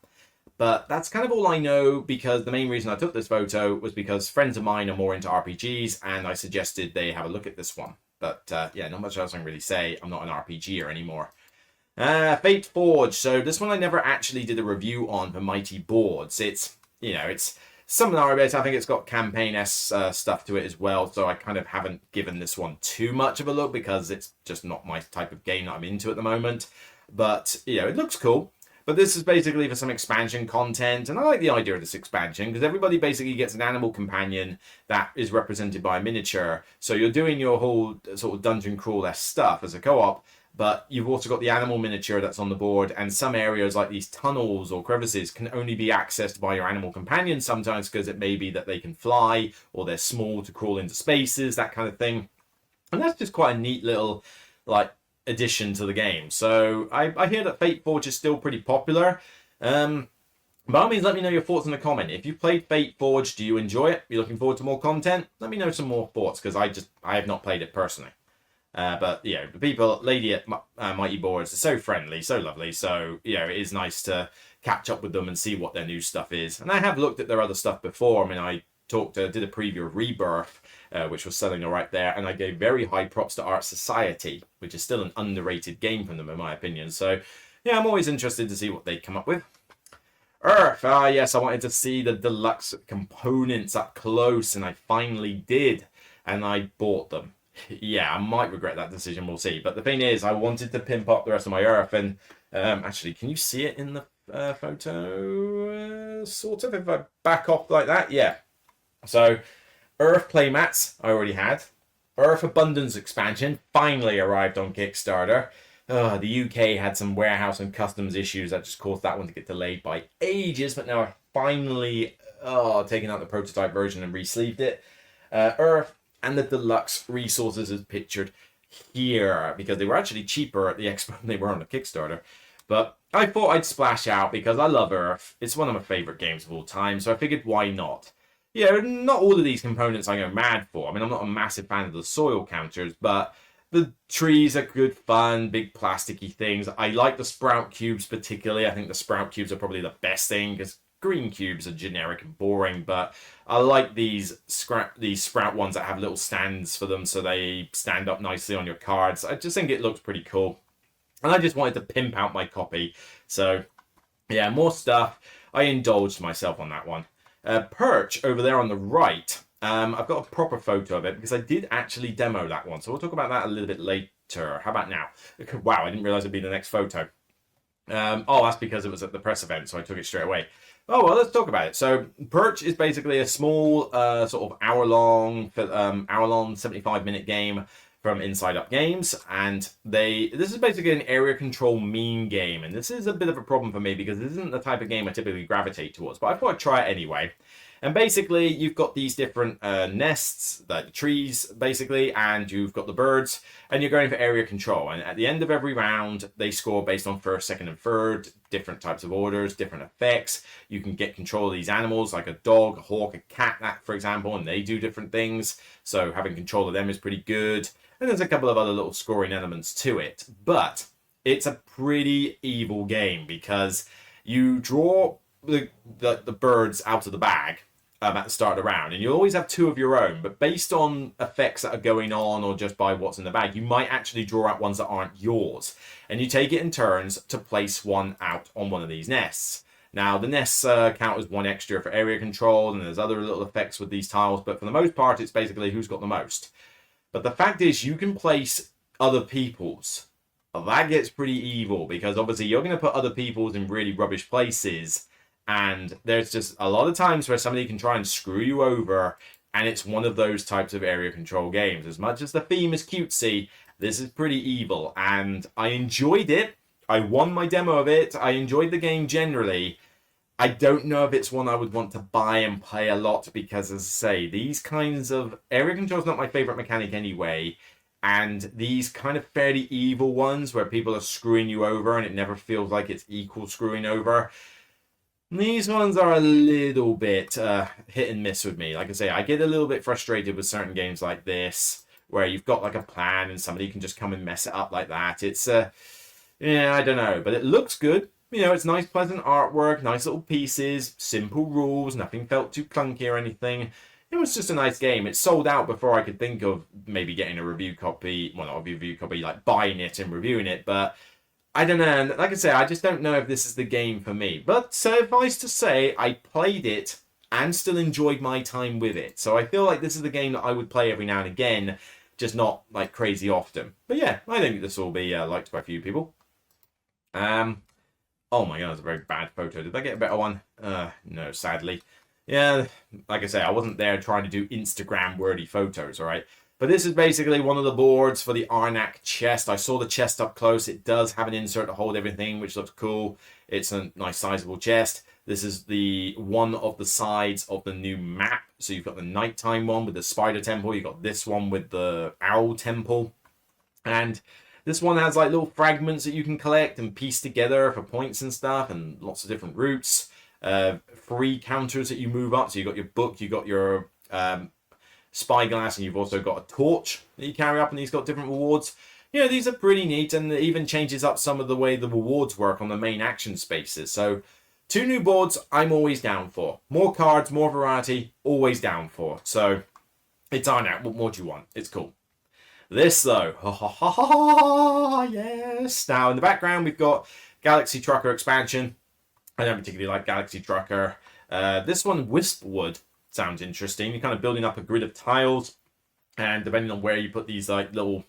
But that's kind of all I know, because the main reason I took this photo was because friends of mine are more into RPGs, and I suggested they have a look at this one. But yeah, not much else I can really say. I'm not an RPGer anymore. Fate Forge. So this one I never actually did a review on for Mighty Boards. It's similar a bit. I think it's got campaign-esque stuff to it as well. So I kind of haven't given this one too much of a look because it's just not my type of game that I'm into at the moment. But, it looks cool. But this is basically for some expansion content, and I like the idea of this expansion because everybody basically gets an animal companion that is represented by a miniature. So you're doing your whole sort of dungeon crawl-esque stuff as a co-op, but you've also got the animal miniature that's on the board, and some areas like these tunnels or crevices can only be accessed by your animal companion sometimes because it may be that they can fly or they're small to crawl into spaces, that kind of thing. And that's just quite a neat little, addition to the game. So I hear that Fate Forge is still pretty popular. By all means, let me know your thoughts in the comment. If you've played Fate Forge, do you enjoy it? You're looking forward to more content? Let me know some more thoughts, because I have not played it personally. But the people, lady at Mighty Boards, are so friendly, so lovely. So it is nice to catch up with them and see what their new stuff is. And I have looked at their other stuff before. I did a preview of Rebirth, which was selling all right there, and I gave very high props to Art Society, which is still an underrated game from them in my opinion. So yeah, I'm always interested to see what they come up with. Earth, yes, I wanted to see the deluxe components up close, and I finally did, and I bought them. Yeah, I might regret that decision, we'll see. But the thing is, I wanted to pimp up the rest of my Earth, and actually, can you see it in the photo? Sort of, if I back off like that, yeah. So, Earth playmats, I already had. Earth Abundance expansion finally arrived on Kickstarter. The UK had some warehouse and customs issues that just caused that one to get delayed by ages, but now I've finally taken out the prototype version and re-sleeved it. Earth and the deluxe resources is pictured here, because they were actually cheaper at the expo than they were on the Kickstarter. But I thought I'd splash out because I love Earth. It's one of my favourite games of all time, so I figured why not? Not all of these components I go mad for. I'm not a massive fan of the soil counters, but the trees are good fun, big plasticky things. I like the sprout cubes particularly. I think the sprout cubes are probably the best thing, because green cubes are generic and boring, but I like these sprout ones that have little stands for them so they stand up nicely on your cards. I just think it looks pretty cool. And I just wanted to pimp out my copy. So, yeah, more stuff. I indulged myself on that one. Perch over there on the right. I've got a proper photo of it because I did actually demo that one. So we'll talk about that a little bit later. How about now? Wow, I didn't realize it'd be the next photo. Oh, that's because it was at the press event, so I took it straight away. Oh, well, let's talk about it. So Perch is basically a small sort of hour-long 75-minute game from Inside Up Games, and this is basically an area control meme game, and this is a bit of a problem for me because this isn't the type of game I typically gravitate towards, but I thought I'd try it anyway. And basically, you've got these different nests, the trees, basically, and you've got the birds, and you're going for area control. And at the end of every round, they score based on first, second, and third, different types of orders, different effects. You can get control of these animals, like a dog, a hawk, a cat, for example, and they do different things. So having control of them is pretty good. And there's a couple of other little scoring elements to it. But it's a pretty evil game because you draw the birds out of the bag at the start of the round, and you always have two of your own, but based on effects that are going on or just by what's in the bag, you might actually draw out ones that aren't yours, and you take it in turns to place one out on one of these nests. Now, the nests count as one extra for area control, and there's other little effects with these tiles, but for the most part, it's basically who's got the most. But the fact is, you can place other people's. Well, that gets pretty evil, because obviously you're going to put other people's in really rubbish places, and there's just a lot of times where somebody can try and screw you over, and it's one of those types of area control games. As much as the theme is cutesy, this is pretty evil, and I enjoyed it. I won my demo of it. I enjoyed the game generally. I don't know if it's one I would want to buy and play a lot, because, as I say, these kinds of area control is not my favorite mechanic anyway. And these kind of fairly evil ones where people are screwing you over and it never feels like it's equal screwing over, these ones are a little bit hit and miss with me. Like I say, I get a little bit frustrated with certain games like this, where you've got like a plan and somebody can just come and mess it up like that. It's, yeah, I don't know. But it looks good. You know, it's nice, pleasant artwork, nice little pieces, simple rules, nothing felt too clunky or anything. It was just a nice game. It sold out before I could think of maybe getting a review copy. Well, not a review copy, like buying it and reviewing it. But I don't know. Like I say, I just don't know if this is the game for me. But suffice to say, I played it and still enjoyed my time with it. So I feel like this is the game that I would play every now and again, just not like crazy often. But yeah, I think this will be liked by a few people. Oh my god, that's a very bad photo. Did I get a better one? No, sadly. Yeah, like I say, I wasn't there trying to do Instagram-worthy photos, alright? But this is basically one of the boards for the Arnak chest. I saw the chest up close. It does have an insert to hold everything, which looks cool. It's a nice sizable chest. This is the one of the sides of the new map. So you've got the nighttime one with the spider temple. You've got this one with the owl temple. And this one has like little fragments that you can collect and piece together for points and stuff, and lots of different routes. Free counters that you move up. So you've got your book, you've got your spyglass, and you've also got a torch that you carry up, and these got different rewards. You know, these are pretty neat, and it even changes up some of the way the rewards work on the main action spaces. So 2 new boards, I'm always down for. More cards, more variety, always down for. So it's on out. What more do you want? It's cool. This though, yes. Now in the background we've got Galaxy Trucker expansion. I don't particularly like Galaxy Trucker. This one, Wispwood, sounds interesting. You're kind of building up a grid of tiles, and depending on where you put these like little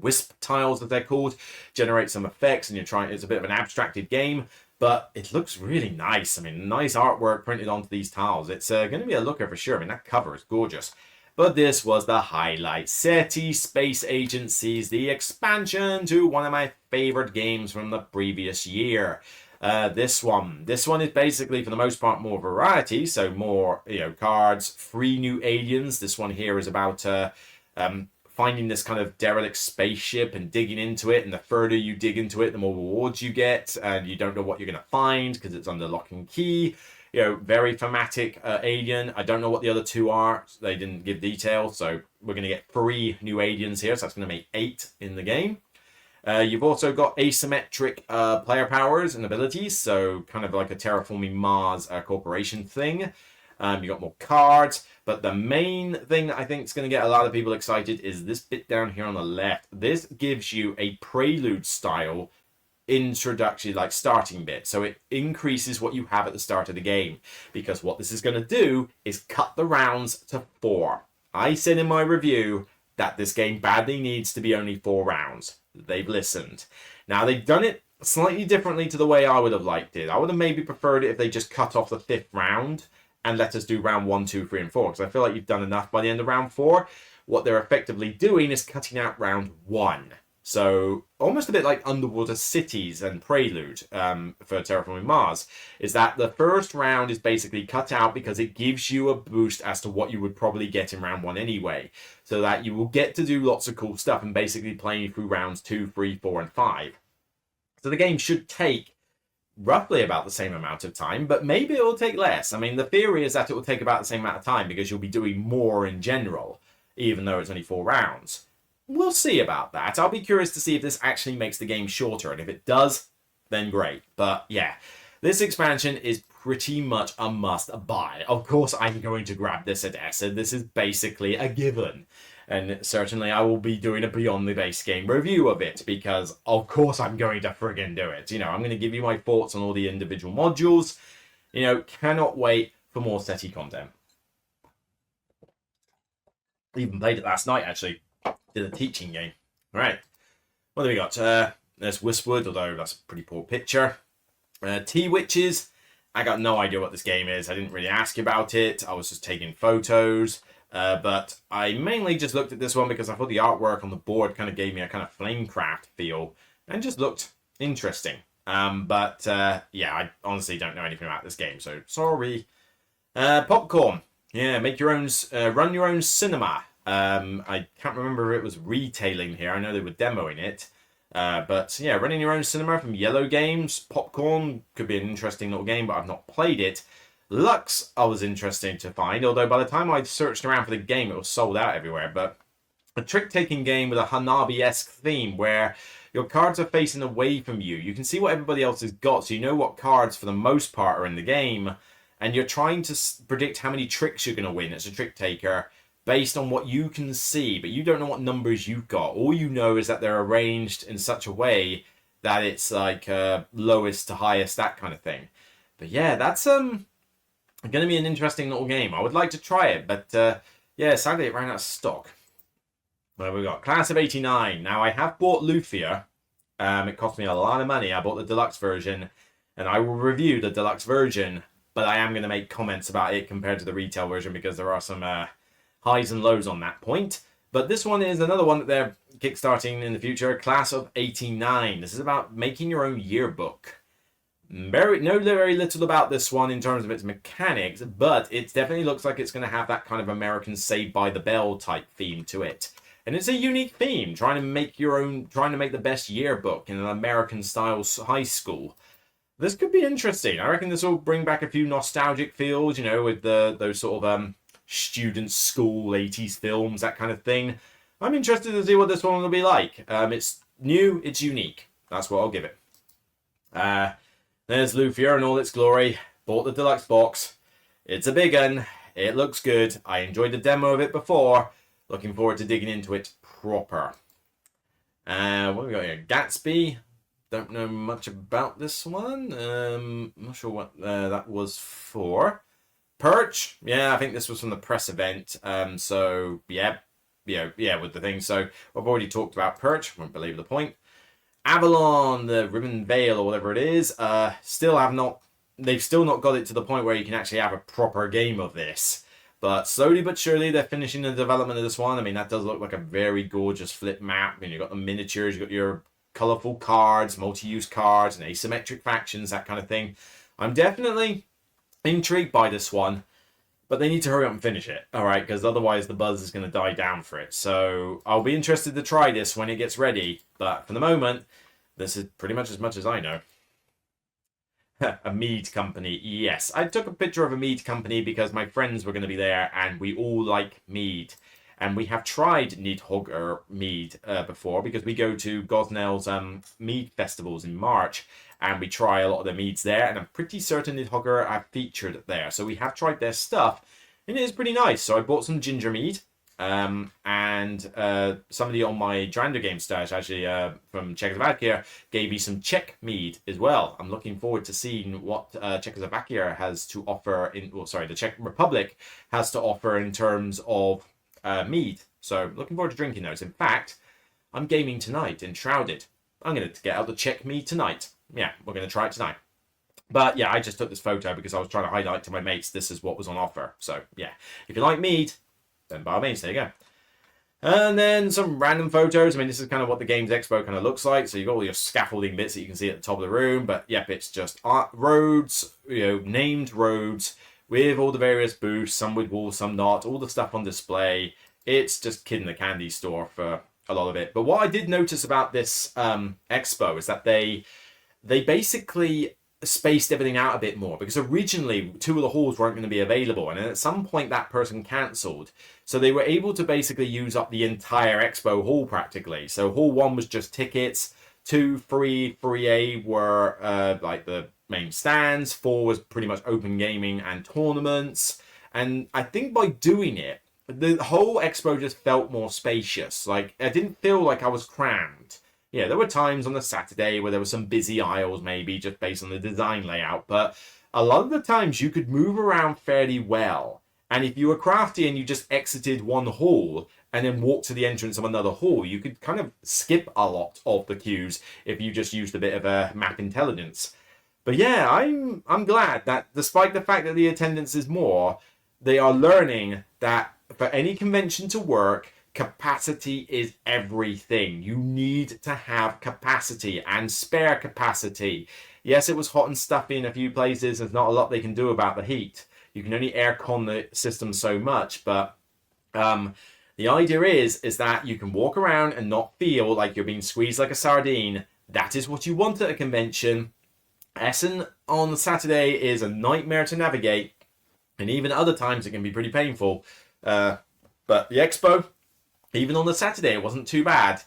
wisp tiles, as they're called, generate some effects, and you're trying. It's a bit of an abstracted game, but it looks really nice. I mean, nice artwork printed onto these tiles. It's going to be a looker for sure. I mean, that cover is gorgeous. But this was the highlight. SETI Space Agencies, the expansion to one of my favorite games from the previous year. This one is basically, for the most part, more variety, so more, you know, cards, 3 new aliens. This one here is about finding this kind of derelict spaceship and digging into it, and the further you dig into it, the more rewards you get, and you don't know what you're going to find because it's under lock and key. You know, very thematic alien. I don't know what the other 2 are. They didn't give details, so we're going to get 3 new aliens here, so that's going to make 8 in the game. You've also got asymmetric player powers and abilities, so kind of like a Terraforming Mars corporation thing. You've got more cards, but the main thing that I think is going to get a lot of people excited is this bit down here on the left. This gives you a Prelude style introductory, like starting bit. So it increases what you have at the start of the game, because what this is going to do is cut the rounds to 4. I said in my review that this game badly needs to be only 4 rounds. They've listened. Now they've done it slightly differently to the way I would have liked it. I would have maybe preferred it if they just cut off the 5th round and let us do round 1, 2, 3, and 4, because I feel like you've done enough by the end of round 4. What they're effectively doing is cutting out round 1. So almost a bit like Underwater Cities and Prelude for Terraforming Mars, is that the first round is basically cut out because it gives you a boost as to what you would probably get in round 1 anyway, so that you will get to do lots of cool stuff and basically playing through rounds 2, 3, 4, and 5. So the game should take roughly about the same amount of time, but maybe it will take less. I mean, the theory is that it will take about the same amount of time because you'll be doing more in general, even though it's only 4 rounds. We'll see about that. I'll be curious to see if this actually makes the game shorter, and if it does, then great. But yeah, this expansion is pretty much a must-buy. Of course, I'm going to grab this at ESSA. This is basically a given. And certainly I will be doing a Beyond the Base Game review of it, because of course I'm going to friggin' do it. You know, I'm going to give you my thoughts on all the individual modules. You know, cannot wait for more SETI content. Even played it last night, actually. Did a teaching game. Right. What do we got? There's Wistwood, although that's a pretty poor picture. T-Witches. I got no idea what this game is. I didn't really ask you about it. I was just taking photos. But I mainly just looked at this one because I thought the artwork on the board kind of gave me a kind of Flamecraft feel and just looked interesting. Yeah, I honestly don't know anything about this game, so sorry. Popcorn. Yeah, make your own, run your own cinema. I can't remember if it was retailing here. I know they were demoing it. But yeah, running your own cinema from Yellow Games. Popcorn could be an interesting little game, but I've not played it. Lux, I was interesting to find, although by the time I searched around for the game, it was sold out everywhere. But a trick-taking game with a Hanabi-esque theme where your cards are facing away from you. You can see what everybody else has got, so you know what cards, for the most part, are in the game. And you're trying to predict how many tricks you're going to win as a trick-taker based on what you can see, but you don't know what numbers you've got. All you know is that they're arranged in such a way that it's like lowest to highest, that kind of thing. But yeah, that's going to be an interesting little game. I would like to try it, but yeah, sadly it ran out of stock. What have we got? Class of 89. Now, I have bought Lufia. It cost me a lot of money. I bought the deluxe version, and I will review the deluxe version, but I am going to make comments about it compared to the retail version because there are some highs and lows on that point. But this one is another one that they're kickstarting in the future. Class of 89. This is about making your own yearbook. Very little about this one in terms of its mechanics, but it definitely looks like it's going to have that kind of American Saved by the Bell type theme to it. And it's a unique theme, trying to make the best yearbook in an American style high school. This could be interesting. I reckon this will bring back a few nostalgic feels, you know, with those sort of student school 80s films, that kind of thing. I'm interested to see what this one will be like. It's new, it's unique. That's what I'll give it. There's Lufia in all its glory. Bought the deluxe box. It's a big one. It looks good. I enjoyed the demo of it before. Looking forward to digging into it proper. What have we got here? Gatsby. Don't know much about this one. I'm not sure what that was for. Perch. Yeah, I think this was from the press event. So, yeah, with the thing. So, I've already talked about Perch. Won't belabor the point. Avalon, the Ribbon Veil, or whatever it is, they've still not got it to the point where you can actually have a proper game of this. But slowly but surely, they're finishing the development of this one. I mean, that does look like a very gorgeous flip map. I mean, you've got the miniatures, you've got your colourful cards, multi-use cards, and asymmetric factions, that kind of thing. I'm definitely intrigued by this one, but they need to hurry up and finish it, all right? Because otherwise the buzz is going to die down for it. So I'll be interested to try this when it gets ready, but for the moment, this is pretty much as I know. A mead company, yes. I took a picture of a mead company because my friends were going to be there, and we all like mead. And we have tried Nidhogger mead before, because we go to Gosnell's mead festivals in March, and we try a lot of the meads there, and I'm pretty certain Nidhogger are featured there. So we have tried their stuff, and it is pretty nice. So I bought some ginger mead, And somebody on my Dranda game stash, actually from Czechoslovakia, gave me some Czech mead as well. I'm looking forward to seeing what Czechoslovakia has to offer the Czech Republic has to offer in terms of mead. So looking forward to drinking those. In fact, I'm gaming tonight in Shrouded. I'm going to get out the Czech mead tonight. Yeah, we're going to try it tonight. But yeah, I just took this photo because I was trying to highlight to my mates this is what was on offer. So yeah, if you like mead, then by all means, there you go. And then some random photos. I mean, this is kind of what the Games Expo kind of looks like. So you've got all your scaffolding bits that you can see at the top of the room. But yep, it's just roads, named roads with all the various booths, some with walls, some not, all the stuff on display. It's just kid in the candy store for a lot of it. But what I did notice about this expo is that they basically spaced everything out a bit more, because originally 2 of the halls weren't going to be available, and then at some point that person cancelled, so they were able to basically use up the entire expo hall practically. So hall 1 was just tickets, 2, 3, 3A were like the main stands, 4 was pretty much open gaming and tournaments. And I think by doing it, the whole expo just felt more spacious. Like, I didn't feel like I was crammed. Yeah, there were times on the Saturday where there were some busy aisles, maybe just based on the design layout, but a lot of the times you could move around fairly well. And if you were crafty and you just exited one hall and then walked to the entrance of another hall, you could kind of skip a lot of the queues if you just used a bit of a map intelligence. But yeah, I'm glad that despite the fact that the attendance is more, they are learning that for any convention to work, capacity is everything. You need to have capacity and spare capacity. Yes, it was hot and stuffy in a few places. There's not a lot they can do about the heat. You can only aircon the system so much, but the idea is that you can walk around and not feel like you're being squeezed like a sardine. That is what you want at a convention. Essen on Saturday is a nightmare to navigate, and even other times it can be pretty painful. But the expo, even on the Saturday, it wasn't too bad,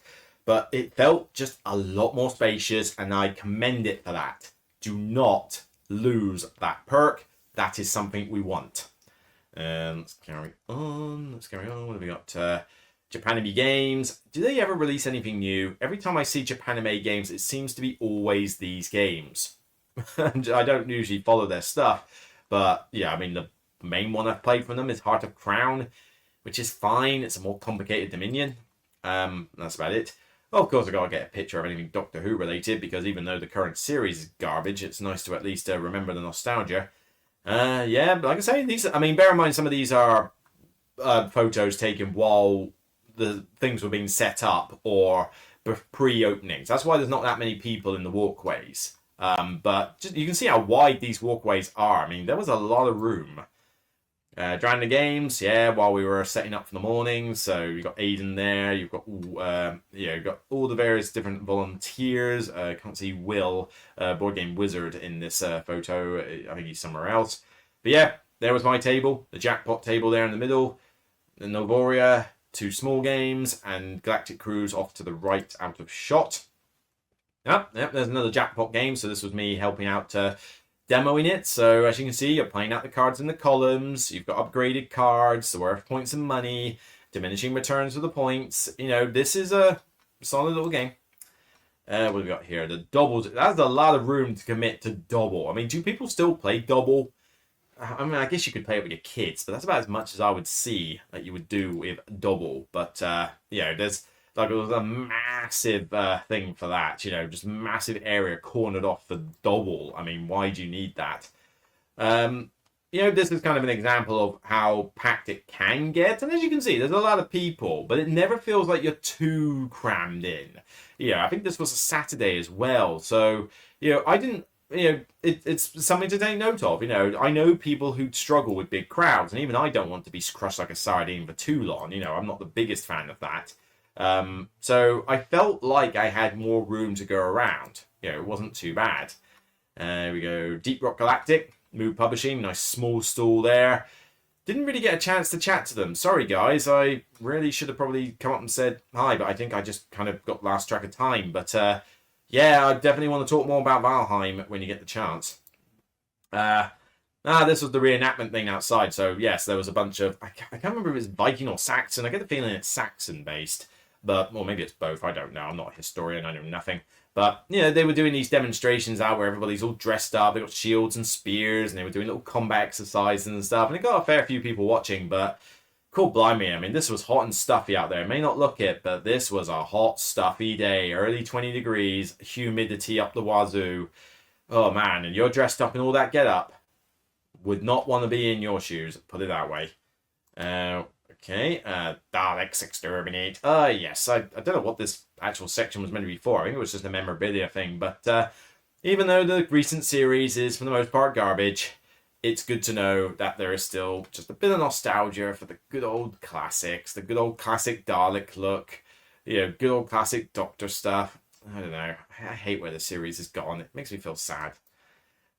but it felt just a lot more spacious, and I commend it for that. Do not lose that perk. That is something we want. Let's carry on. What have we got? Japanime Games. Do they ever release anything new? Every time I see Japanime Games, it seems to be always these games. I don't usually follow their stuff, but yeah, I mean, the main one I've played from them is Heart of Crown, which is fine. It's a more complicated Dominion. That's about it. Oh, of course, I gotta get a picture of anything Doctor Who related, because even though the current series is garbage, it's nice to at least remember the nostalgia. Yeah, but like I say, these. I mean, bear in mind some of these are photos taken while the things were being set up or pre-openings. That's why there's not that many people in the walkways. But just, you can see how wide these walkways are. I mean, there was a lot of room. Dranda Games, yeah, while we were setting up for the morning. So you've got Aiden there. You've got you've got all the various different volunteers. Can't see Will, Board Game Wizard, in this photo. I think he's somewhere else. But yeah, there was my table, the jackpot table there in the middle. The Novoria, 2 small games, and Galactic Cruise off to the right out of shot. Yep, there's another jackpot game. So this was me helping out demoing it. So as you can see, you're playing out the cards in the columns. You've got upgraded cards, the worth points and money, diminishing returns for the points. You know, this is a solid little game. What have we got here? The doubles. That's a lot of room to commit to double. I mean, do people still play double? I mean, I guess you could play it with your kids, but that's about as much as I would see that you would do with double. But yeah, there's like, it was a massive thing for that, just massive area cornered off for double. I mean, why do you need that? This is kind of an example of how packed it can get. And as you can see, there's a lot of people, but it never feels like you're too crammed in. Yeah, I think this was a Saturday as well. So, I didn't, it's something to take note of. I know people who struggle with big crowds, and even I don't want to be crushed like a sardine for too long. I'm not the biggest fan of that. So I felt like I had more room to go around. It wasn't too bad. There we go. Deep Rock Galactic, Move Publishing, nice small stall there. Didn't really get a chance to chat to them. Sorry, guys. I really should have probably come up and said hi, but I think I just kind of got lost track of time. But yeah, I definitely want to talk more about Valheim when you get the chance. This was the reenactment thing outside. So yes, there was a bunch of I can't remember if it's Viking or Saxon. I get the feeling it's Saxon based, but or maybe it's both. I don't know. I'm not a historian. I know nothing. But they were doing these demonstrations out where everybody's all dressed up. They got shields and spears, and they were doing little combat exercises and stuff. And it got a fair few people watching. But cool, blimey! I mean, this was hot and stuffy out there. It may not look it, but this was a hot, stuffy day. Early 20 degrees, humidity up the wazoo. Oh man, and you're dressed up in all that get up. Would not want to be in your shoes, put it that way. Okay, Daleks exterminate. Yes, I don't know what this actual section was meant to be for. I think it was just a memorabilia thing. But even though the recent series is for the most part garbage, it's good to know that there is still just a bit of nostalgia for the good old classics, the good old classic Dalek look, good old classic Doctor stuff. I don't know. I hate where the series has gone. It makes me feel sad.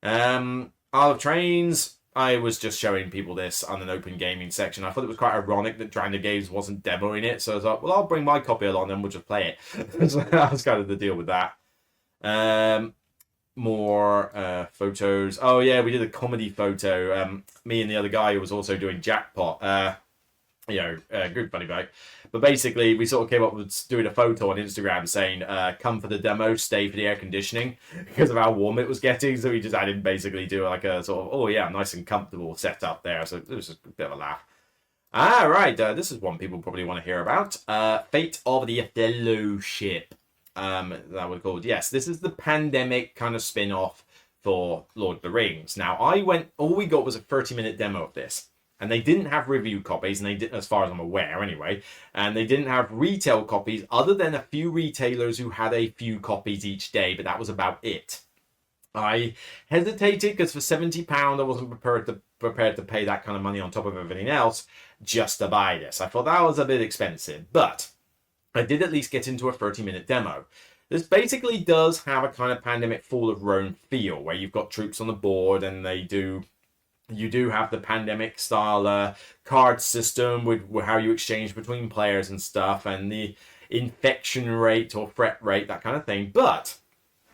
Isle of Trains. I was just showing people this on an open gaming section. I thought it was quite ironic that Dranda Games wasn't demoing it. So I was like, well, I'll bring my copy along and we'll just play it. So that was kind of the deal with that. More photos. Oh, yeah, we did a comedy photo. Me and the other guy who was also doing Jackpot. Good funny guy. But basically, we sort of came up with doing a photo on Instagram saying, come for the demo, stay for the air conditioning, because of how warm it was getting. So we just had him basically do like a sort of, nice and comfortable setup there. So it was just a bit of a laugh. Right. This is one people probably want to hear about. Fate of the Fellowship. That was called. Yes, this is the pandemic kind of spin-off for Lord of the Rings. Now, all we got was a 30-minute demo of this. And they didn't have review copies, and they didn't, as far as I'm aware anyway, and they didn't have retail copies other than a few retailers who had a few copies each day, but that was about it. I hesitated because for £70 I wasn't prepared to pay that kind of money on top of everything else just to buy this. I thought that was a bit expensive, but I did at least get into a 30-minute demo. This basically does have a kind of Pandemic Fall of Rome feel, where you've got troops on the board and you do have the pandemic style card system with how you exchange between players and stuff, and the infection rate or threat rate, that kind of thing. But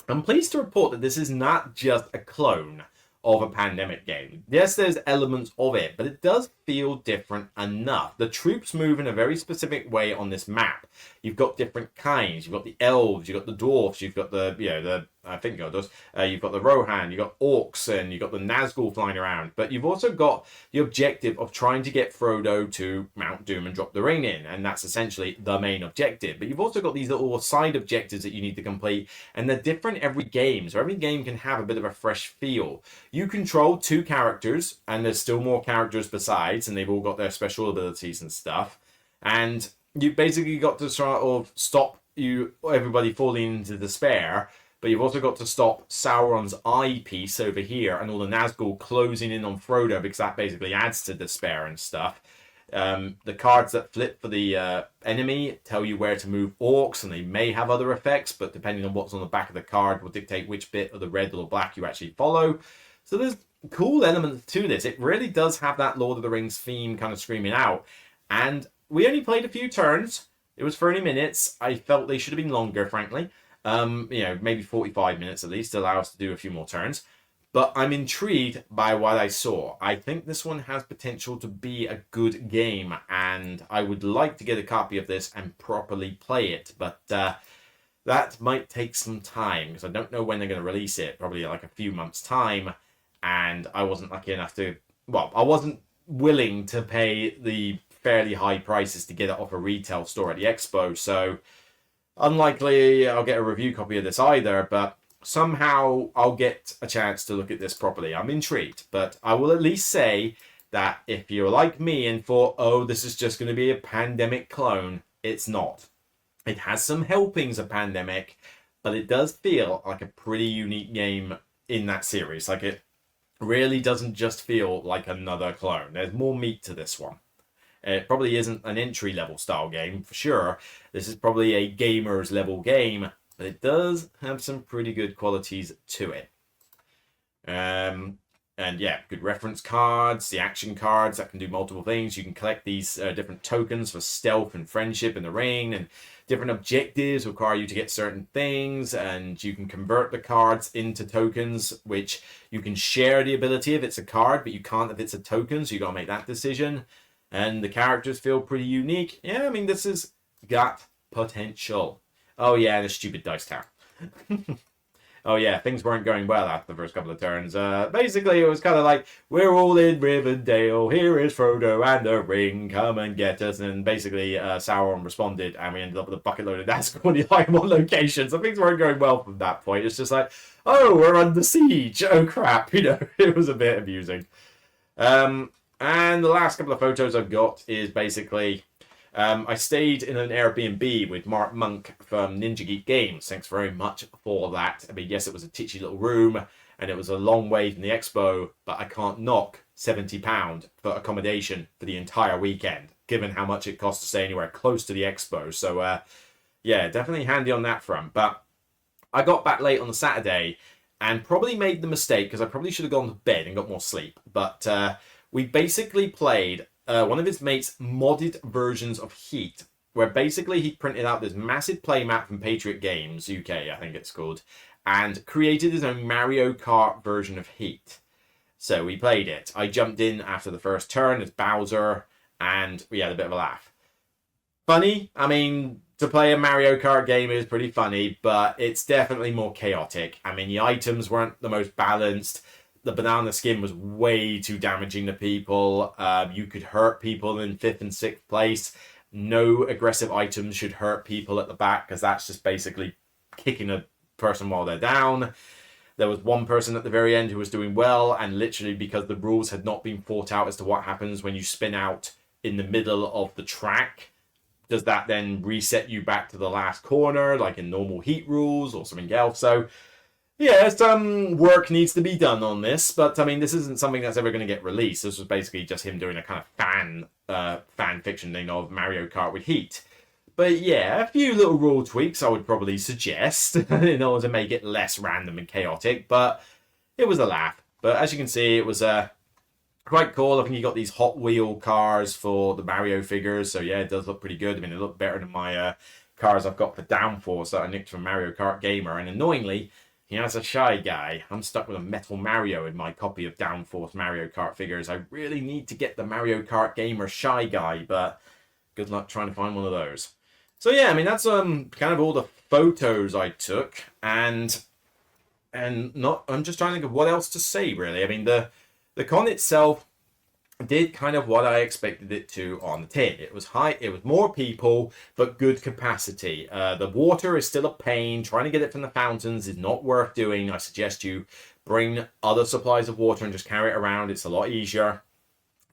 I'm pleased to report that this is not just a clone of a pandemic game. Yes, there's elements of it, but it does feel different enough. The troops move in a very specific way on this map. You've got different kinds. You've got the elves, you've got the dwarfs, you've got you've got the Rohan, you've got orcs, and you've got the Nazgul flying around. But you've also got the objective of trying to get Frodo to Mount Doom and drop the ring in, and that's essentially the main objective. But you've also got these little side objectives that you need to complete, and they're different every game, so every game can have a bit of a fresh feel. You control 2 characters, and there's still more characters besides, and they've all got their special abilities and stuff. And you basically got to sort of stop everybody falling into despair, but you've also got to stop Sauron's eyepiece over here and all the Nazgul closing in on Frodo, because that basically adds to despair and stuff. The cards that flip for the enemy tell you where to move orcs, and they may have other effects, but depending on what's on the back of the card will dictate which bit of the red or black you actually follow. So there's cool elements to this. It really does have that Lord of the Rings theme kind of screaming out. And we only played a few turns. It was 30 minutes. I felt they should have been longer, frankly. Maybe 45 minutes at least to allow us to do a few more turns. But I'm intrigued by what I saw. I think this one has potential to be a good game, and I would like to get a copy of this and properly play it. But that might take some time, because I don't know when they're going to release it. Probably like a few months' time. And I wasn't lucky enough to... Well, I wasn't willing to pay the fairly high prices to get it off a retail store at the Expo. So unlikely I'll get a review copy of this either, but somehow I'll get a chance to look at this properly. I'm intrigued, but I will at least say that if you're like me and thought, oh, this is just going to be a pandemic clone, it's not. It has some helpings of Pandemic, but it does feel like a pretty unique game in that series. Like, it really doesn't just feel like another clone. There's more meat to this one. It probably isn't an entry-level style game, for sure. This is probably a gamer's level game, but it does have some pretty good qualities to it. And yeah, good reference cards, the action cards that can do multiple things. You can collect these different tokens for stealth and friendship in the ring, and different objectives require you to get certain things, and you can convert the cards into tokens, which you can share the ability if it's a card, but you can't if it's a token, so you got to make that decision. And the characters feel pretty unique. Yeah, I mean, this has got potential. Oh yeah, the stupid dice tower. Oh yeah, things weren't going well after the first couple of turns. Basically, it was kind of like, we're all in Rivendell, here is Frodo and the ring, come and get us. And basically, Sauron responded, and we ended up with a bucket load of Nazgûl on the Iron location. So things weren't going well from that point. It's just like, oh, we're under siege. Oh crap, it was a bit amusing. And the last couple of photos I've got is basically... I stayed in an Airbnb with Mark Monk from Ninja Geek Games. Thanks very much for that. I mean, yes, it was a titchy little room, and it was a long way from the expo, but I can't knock £70 for accommodation for the entire weekend, given how much it costs to stay anywhere close to the expo. So, yeah, definitely handy on that front. But I got back late on the Saturday and probably made the mistake, because I probably should have gone to bed and got more sleep. But we basically played... one of his mates modded versions of Heat, where basically he printed out this massive playmat from Patriot Games, UK, I think it's called, and created his own Mario Kart version of Heat. So we played it. I jumped in after the first turn as Bowser, and we had a bit of a laugh. Funny, I mean, to play a Mario Kart game is pretty funny, but it's definitely more chaotic. I mean, the items weren't the most balanced. The banana skin was way too damaging to people. You could hurt people in 5th and 6th place. No aggressive items should hurt people at the back, because that's just basically kicking a person while they're down. There was one person at the very end who was doing well, and literally because the rules had not been fought out as to what happens when you spin out in the middle of the track, does that then reset you back to the last corner, like in normal Heat rules or something else? So... yeah, some work needs to be done on this, but I mean, this isn't something that's ever going to get released. This was basically just him doing a kind of fan fiction thing of Mario Kart with Heat. But yeah, a few little rule tweaks I would probably suggest in order to make it less random and chaotic, but it was a laugh. But as you can see, it was quite cool. I think you got these Hot Wheel cars for the Mario figures, so yeah, it does look pretty good. I mean, it looked better than my cars I've got for Downforce that I nicked from Mario Kart Gamer, and annoyingly, as a Shy Guy, I'm stuck with a Metal Mario in my copy of Downforce Mario Kart figures. I really need to get the Mario Kart Gamer Shy Guy, but good luck trying to find one of those. So yeah, I mean, that's kind of all the photos I took, and I'm just trying to think of what else to say, really. I mean, the con itself did kind of what I expected it to on the tin. It was high, it was more people, but good capacity. The water is still a pain. Trying to get it from the fountains is not worth doing. I suggest you bring other supplies of water and just carry it around. It's a lot easier.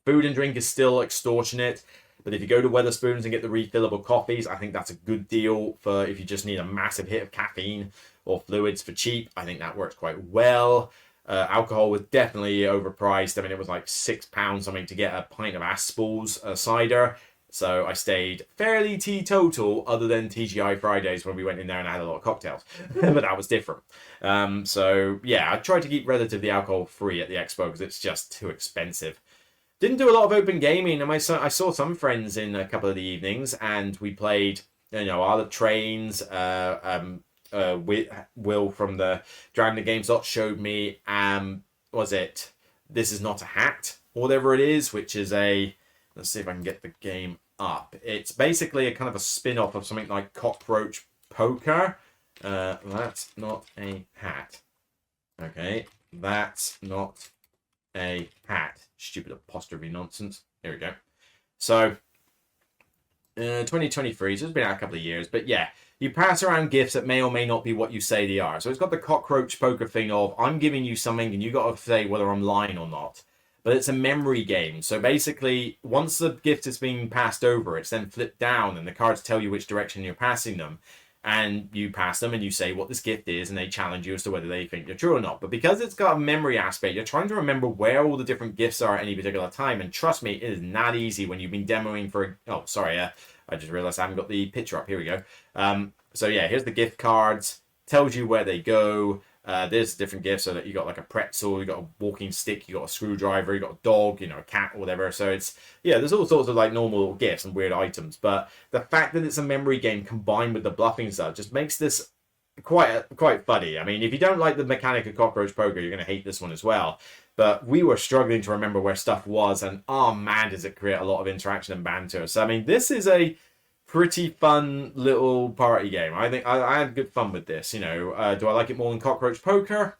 Food and drink is still extortionate, but if you go to Wetherspoons and get the refillable coffees, I think that's a good deal for if you just need a massive hit of caffeine or fluids for cheap. I think that works quite well. Alcohol was definitely overpriced. I mean, it was like £6 something to get a pint of Aspall's cider. So I stayed fairly teetotal, other than TGI Fridays when we went in there and I had a lot of cocktails. But that was different. So yeah, I tried to keep relatively alcohol free at the expo because it's just too expensive. Didn't do a lot of open gaming. And I saw some friends in a couple of the evenings, and we played, other trains. Will from the Dragon the Game Slot showed me, was it This Is Not a Hat, or whatever it is, which is let's see if I can get the game up. It's basically a kind of a spin-off of something like Cockroach Poker. That's not a hat. Okay, that's not a hat. Stupid apostrophe nonsense. Here we go. So, 2023, so it's been out a couple of years, but yeah, you pass around gifts that may or may not be what you say they are. So it's got the cockroach poker thing of, I'm giving you something and you got to say whether I'm lying or not. But it's a memory game. So basically, once the gift is being passed over, it's then flipped down and the cards tell you which direction you're passing them. And you pass them and you say what this gift is, and they challenge you as to whether they think you're true or not. But because it's got a memory aspect, you're trying to remember where all the different gifts are at any particular time. And trust me, it is not easy when you've been demoing for... Oh, sorry, I just realized I haven't got the picture up. Here we go. So yeah, here's the gift cards. Tells you where they go. There's different gifts, so that you got like a pretzel, you got a walking stick, you got a screwdriver, you got a dog, a cat or whatever. So it's, there's all sorts of like normal gifts and weird items. But the fact that it's a memory game combined with the bluffing stuff just makes this quite funny. I mean, if you don't like the mechanic of cockroach poker, you're going to hate this one as well. But we were struggling to remember where stuff was, and oh man, does it create a lot of interaction and banter. So I mean, this is a pretty fun little party game. I think I had good fun with this. Do I like it more than cockroach poker?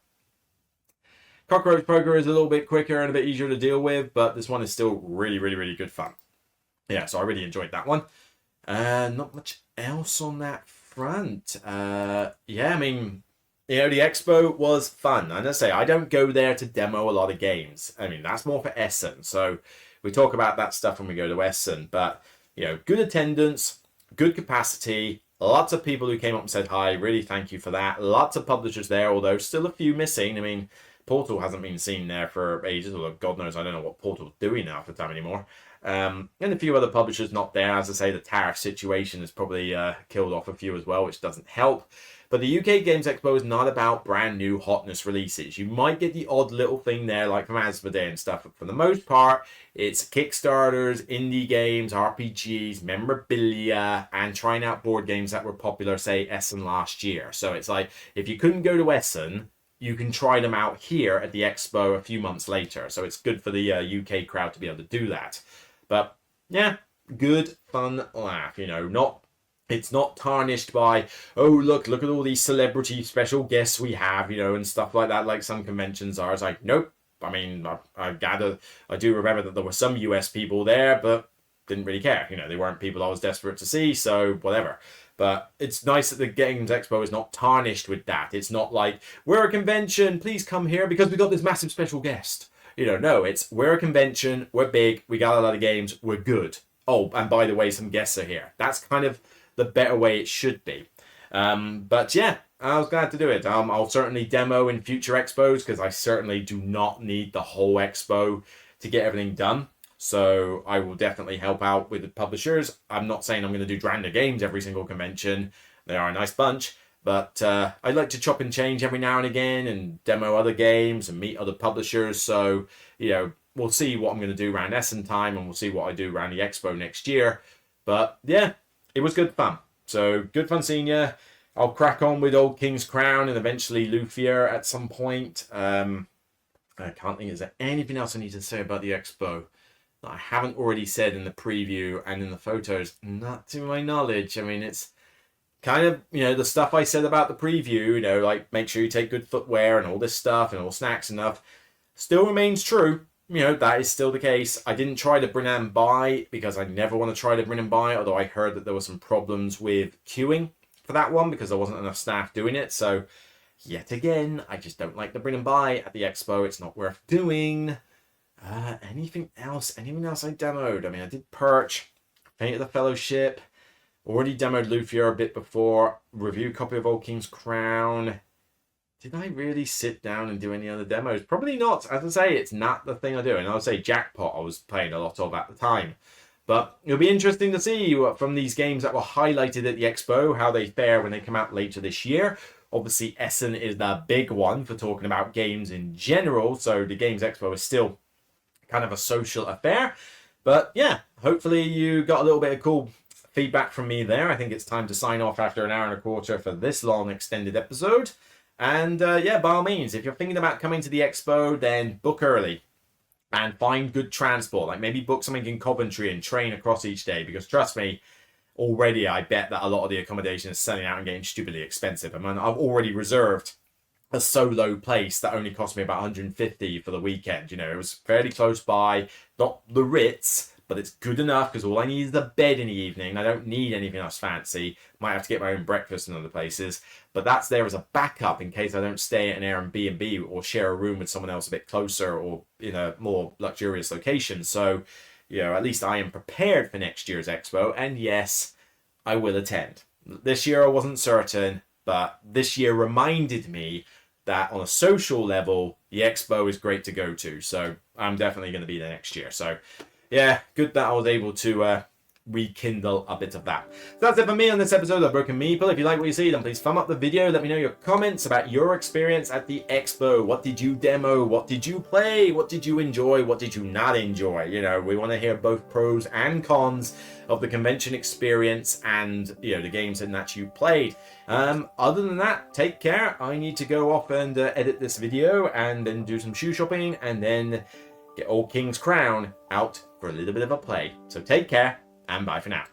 Cockroach poker is a little bit quicker and a bit easier to deal with, but this one is still really, really, really good fun. Yeah, so I really enjoyed that one. Not much else on that front. I mean, the expo was fun. And I say, I don't go there to demo a lot of games. I mean, that's more for Essen. So we talk about that stuff when we go to Essen. But, good attendance, good capacity, lots of people who came up and said hi. Really thank you for that. Lots of publishers there, although still a few missing. I mean, Portal hasn't been seen there for ages. Although God knows, I don't know what Portal's doing now for the time anymore. And a few other publishers not there. As I say, the tariff situation has probably killed off a few as well, which doesn't help. But the UK Games Expo is not about brand new hotness releases. You might get the odd little thing there, like from Asmodee and stuff. But for the most part, it's Kickstarters, indie games, RPGs, memorabilia, and trying out board games that were popular, say, Essen last year. So it's like, if you couldn't go to Essen, you can try them out here at the Expo a few months later. So it's good for the UK crowd to be able to do that. But yeah, good fun laugh. It's not tarnished by, oh, look at all these celebrity special guests we have, and stuff like that, like some conventions are. It's like, nope. I mean, I do remember that there were some US people there, but didn't really care. They weren't people I was desperate to see, so whatever. But it's nice that the Games Expo is not tarnished with that. It's not like, we're a convention, please come here because we got this massive special guest. No, it's, we're a convention, we're big, we got a lot of games, we're good. Oh, and by the way, some guests are here. That's kind of the better way it should be. But yeah, I was glad to do it. I'll certainly demo in future expos because I certainly do not need the whole expo to get everything done. So I will definitely help out with the publishers. I'm not saying I'm going to do Dranda Games every single convention. They are a nice bunch. But I like to chop and change every now and again and demo other games and meet other publishers. So, we'll see what I'm going to do around Essen time, and we'll see what I do around the expo next year. But yeah, it was good fun. So good fun seeing you. I'll crack on with Old King's Crown and eventually Luthier at some point. I can't think, is there anything else I need to say about the expo that I haven't already said in the preview and in the photos? Not to my knowledge. I mean, it's kind of, the stuff I said about the preview, like make sure you take good footwear and all this stuff and all snacks and stuff, still remains true. That is still the case. I didn't try to bring them by because I never want to try to bring them by, although I heard that there were some problems with queuing for that one because there wasn't enough staff doing it. So, yet again, I just don't like to bring them by at the expo. It's not worth doing. Anything else? Anything else I demoed? I mean, I did Perch, Fate of the Fellowship, already demoed Luthier a bit before, review copy of Old King's Crown. Did I really sit down and do any other demos? Probably not. As I say, it's not the thing I do. And I would say Jackpot I was playing a lot of at the time. But it'll be interesting to see from these games that were highlighted at the expo, how they fare when they come out later this year. Obviously, Essen is the big one for talking about games in general. So the Games Expo is still kind of a social affair. But yeah, hopefully you got a little bit of cool feedback from me there. I think it's time to sign off after an hour and a quarter for this long extended episode. And yeah, by all means, if you're thinking about coming to the expo, then book early and find good transport. Like maybe book something in Coventry and train across each day. Because trust me, already I bet that a lot of the accommodation is selling out and getting stupidly expensive. I mean, I've already reserved a solo place that only cost me about 150 for the weekend. It was fairly close by, not the Ritz, but it's good enough because all I need is the bed in the evening. I don't need anything else fancy. Might have to get my own breakfast in other places, but that's there as a backup in case I don't stay at an Airbnb or share a room with someone else a bit closer or in a more luxurious location. So, at least I am prepared for next year's expo, and yes, I will attend. This year I wasn't certain, but this year reminded me that on a social level, the expo is great to go to. So I'm definitely going to be there next year. So yeah, good that I was able to rekindle a bit of that. So that's it for me on this episode of Broken Meeple. If you like what you see, then please thumb up the video. Let me know your comments about your experience at the expo. What did you demo? What did you play? What did you enjoy? What did you not enjoy? You know, we want to hear both pros and cons of the convention experience and, you know, the games that you played. Other than that, take care. I need to go off and edit this video and then do some shoe shopping and then get old King's Crown out for a little bit of a play. So take care and bye for now.